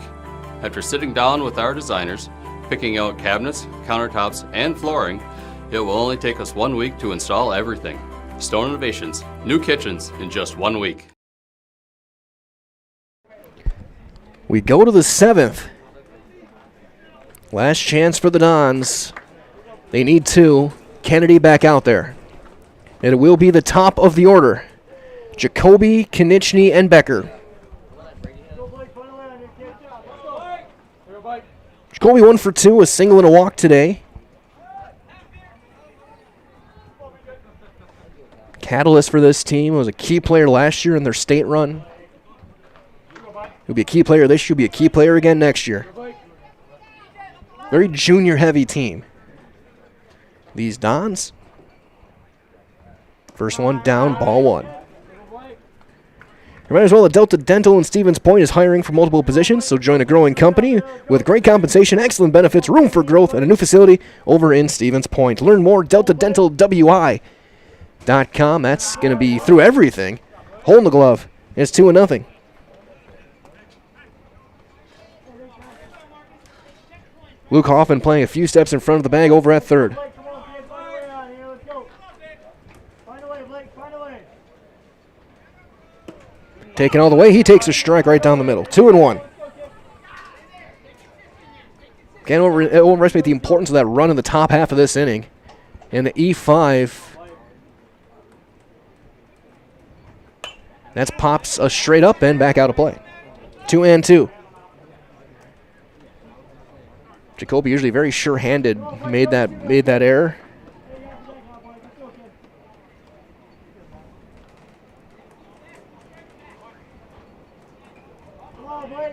After sitting down with our designers, picking out cabinets, countertops, and flooring, it will only take us 1 week to install everything. Stone Innovations, new kitchens in just 1 week. We go to the 7th. Last chance for the Dons. They need 2. Kennedy back out there. And it will be the top of the order. Jacoby, Konechny, and Becker. Jacoby 1 for 2, a single and a walk today. Catalyst for this team, was a key player last year in their state run. He'll be a key player this year, he'll be a key player again next year. Very junior heavy team. These Dons. First one down, ball 1. Remind as well that Delta Dental in Stevens Point is hiring for multiple positions, so join a growing company with great compensation, excellent benefits, room for growth, and a new facility over in Stevens Point. Learn more, deltadentalwi.com. That's going to be through everything. Hole in the glove. It's 2-0. Luke Hoffman playing a few steps in front of the bag over at third. Find a way, Blake. Find a way. Taken all the way. He takes a strike right down the middle. 2-1. Can't overestimate the importance of that run in the top half of this inning. And the E5. That's pops a straight up and back out of play. 2-2. Jacoby usually very sure-handed. Made that error.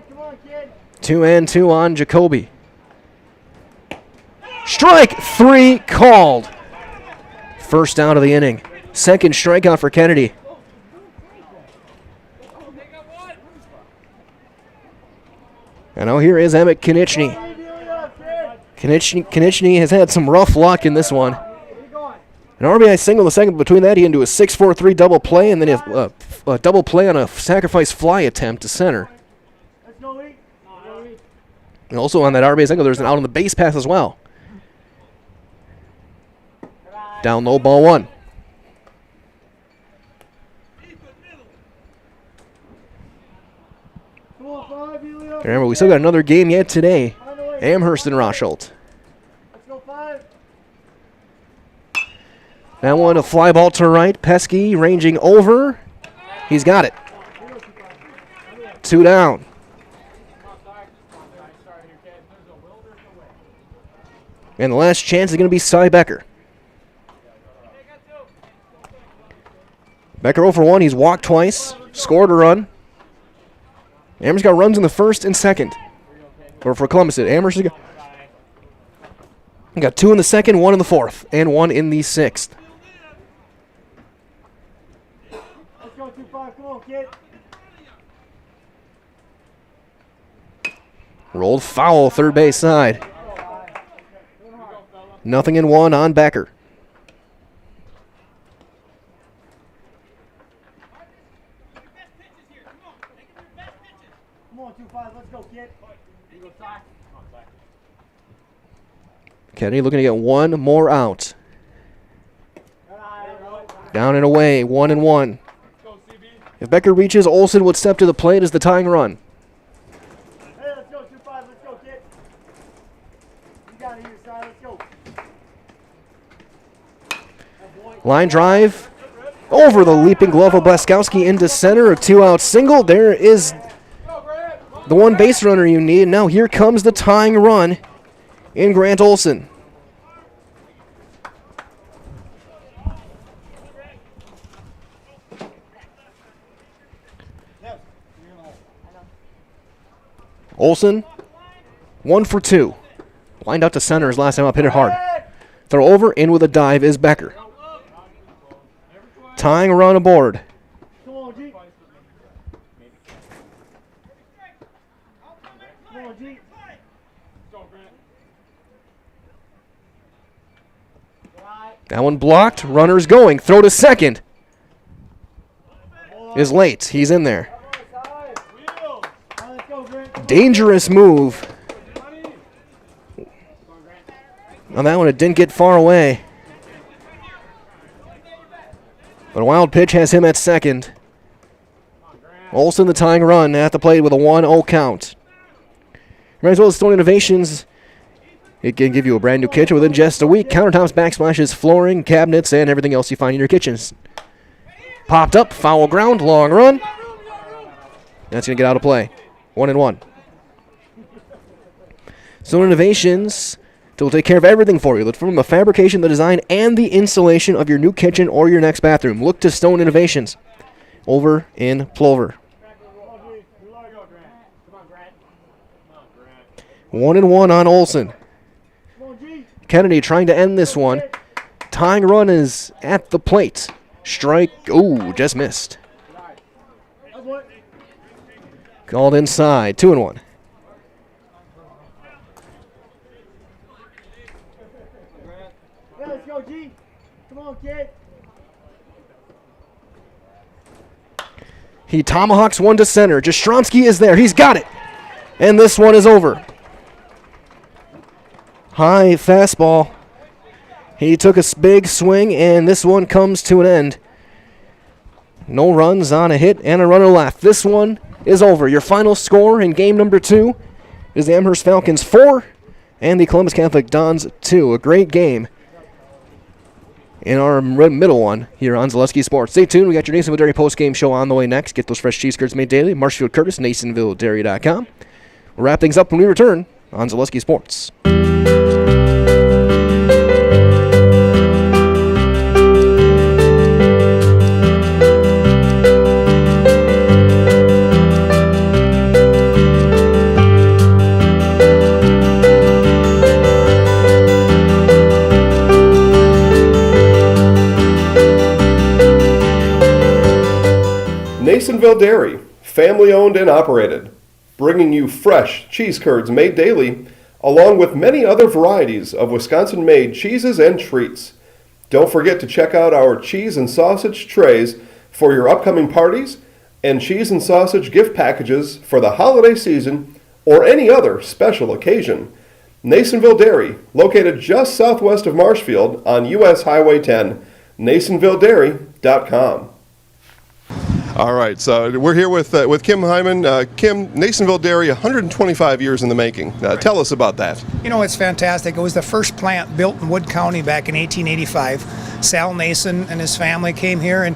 Come on, kid. 2-2 on Jacoby. Strike 3 called. First out of the inning. Second strikeout for Kennedy. And now here is Emmett Konieczny. Konieczny has had some rough luck in this one. An RBI single in the second. Between that, he into a 6-4-3 double play, and then a double play on a sacrifice fly attempt to center. And also on that RBI single, there's an out on the base pass as well. Down low, ball 1. Remember, we still got another game yet today. Amherst and Rosholt. That one, a fly ball to right. Pesky ranging over. He's got it. 2 down. And the last chance is going to be Cy Becker. Becker 0 for 1. He's walked twice. Scored a run. Amherst got runs in the first and second. Or for Columbus, Amherst got 2 in the second, 1 in the fourth, and 1 in the sixth. Let's go 2-5. Come on, kid. Rolled foul, third base side. 0-1 on Becker. Come on, 2-5. Let's go, kid. Kennedy looking to get one more out. Down and away, 1-1. If Becker reaches, Olson would step to the plate as the tying run. Hey, let's go 2-5. Let's go, kid. You got it here, Si. Let's go. Line drive over the leaping glove of Blaskowski into center. A 2-out single. There is the one base runner you need. Now here comes the tying run in Grant Olson. Olson, 1 for 2. Lined out to center his last time up, hit it hard. Throw over, in with a dive is Becker. Tying run aboard. Come on, G. Come on, G. That one blocked. Runner's going. Throw to second. Is late. He's in there. Dangerous move. On that one, it didn't get far away. But a wild pitch has him at second. Olson the tying run at the plate with a 1-0 count. As well as Stone Innovations, it can give you a brand new kitchen within just a week. Countertops, backsplashes, flooring, cabinets, and everything else you find in your kitchens. Popped up, foul ground, long run. That's going to get out of play. 1-1. Stone Innovations will take care of everything for you. Look from the fabrication, the design, and the installation of your new kitchen or your next bathroom. Look to Stone Innovations over in Plover. 1-1 on Olson. Kennedy trying to end this one. Tying run is at the plate. Strike. Ooh, just missed. Called inside. 2-1. Let's go, G. Come on, kid. He tomahawks one to center. Jastrzomski is there. He's got it. And this one is over. High fastball. He took a big swing, and this one comes to an end. No runs on a hit and a runner left. This one is over. Your final score in game number 2 is the Amherst Falcons 4 and the Columbus Catholic Dons 2. A great game in our middle one here on Zaleski Sports. Stay tuned. We got your Nasonville Dairy post-game show on the way next. Get those fresh cheese curds made daily. Marshfield Curtis, NasonvilleDairy.com. We'll wrap things up when we return on Zaleski Sports. Nasonville Dairy, family owned and operated, bringing you fresh cheese curds made daily, along with many other varieties of Wisconsin-made cheeses and treats. Don't forget to check out our cheese and sausage trays for your upcoming parties and cheese and sausage gift packages for the holiday season or any other special occasion. Nasonville Dairy, located just southwest of Marshfield on U.S. Highway 10, NasonvilleDairy.com. All right, so we're here with Kim Hyman. Kim, Nasonville Dairy, 125 years in the making. Tell us about that. You know, it's fantastic. It was the first plant built in Wood County back in 1885. Sal Nason and his family came here, and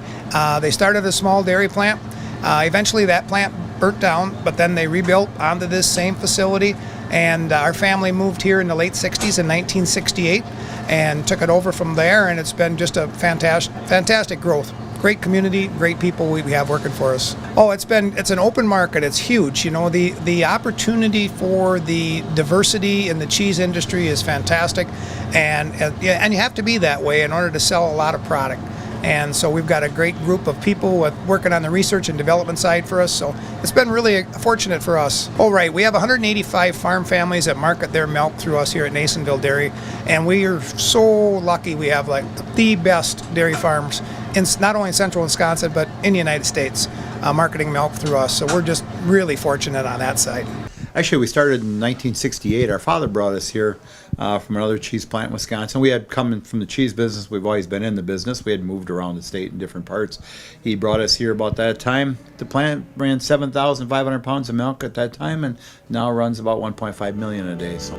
they started a small dairy plant. Eventually that plant burnt down, but then they rebuilt onto this same facility, and our family moved here in the late 60s in 1968 and took it over from there, and it's been just a fantastic growth. Great community, great people we have working for us. Oh, it's an open market. It's huge. You know, the opportunity for the diversity in the cheese industry is fantastic, and you have to be that way in order to sell a lot of product. And so we've got a great group of people working on the research and development side for us. So it's been really fortunate for us. Oh, right. We have 185 farm families that market their milk through us here at Nasonville Dairy. And we are so lucky we have like the best dairy farms in not only in central Wisconsin, but in the United States, marketing milk through us. So we're just really fortunate on that side. Actually, we started in 1968. Our father brought us here from another cheese plant in Wisconsin. We had come from the cheese business. We've always been in the business. We had moved around the state in different parts. He brought us here about that time. The plant ran 7,500 pounds of milk at that time, and now runs about 1.5 million a day. So.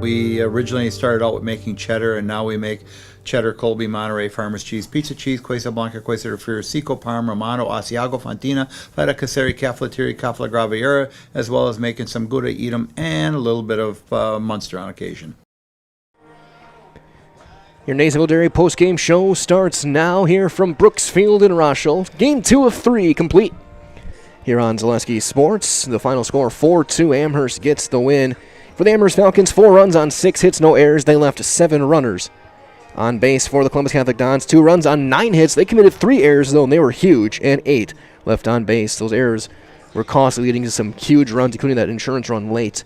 We originally started out with making cheddar, and now we make cheddar, Colby, Monterey, Farmers cheese, pizza cheese, Quesa Blanca, Quesa de Friar, Seco, Parma, Romano, Asiago, Fontina, Feta Caseri, Cafflettieri, Cafla Graviera, as well as making some Gouda Edam and a little bit of Munster on occasion. Your Nasonville Dairy post-game show starts now here from Brooksfield in Rochelle. Game 2 of 3 complete here on Zaleski Sports. The final score 4-2. Amherst gets the win. For the Amherst Falcons, 4 runs on 6 hits, no errors. They left 7 runners on base. For the Columbus Catholic Dons, 2 runs on 9 hits. They committed 3 errors, though, and they were huge, and 8 left on base. Those errors were costly, leading to some huge runs, including that insurance run late.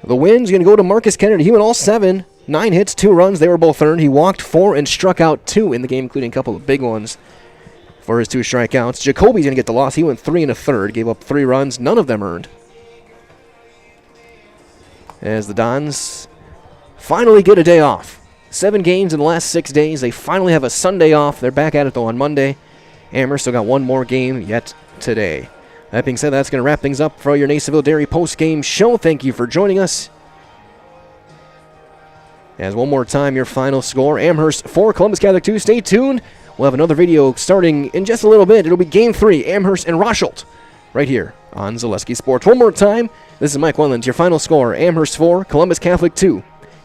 The win's going to go to Marcus Kennedy. He went all 7, 9 hits, 2 runs. They were both earned. He walked 4 and struck out 2 in the game, including a couple of big ones for his 2 strikeouts. Jacoby's going to get the loss. He went 3 1/3, gave up 3 runs, none of them earned. As the Dons finally get a day off. 7 games in the last 6 days. They finally have a Sunday off. They're back at it, though, on Monday. Amherst still got 1 more game yet today. That being said, that's going to wrap things up for your Nasonville Dairy post-game show. Thank you for joining us. As one more time, your final score, Amherst 4, Columbus Catholic 2. Stay tuned. We'll have another video starting in just a little bit. It'll be Game 3, Amherst and Rochelle, right here on Zaleski Sports. One more time, this is Mike Wendlandt. Your final score, Amherst 4, Columbus Catholic 2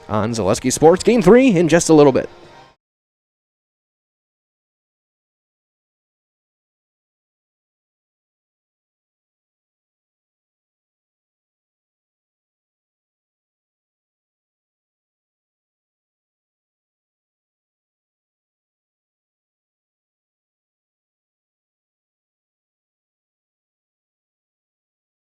on Zaleski Sports. Game 3 in just a little bit.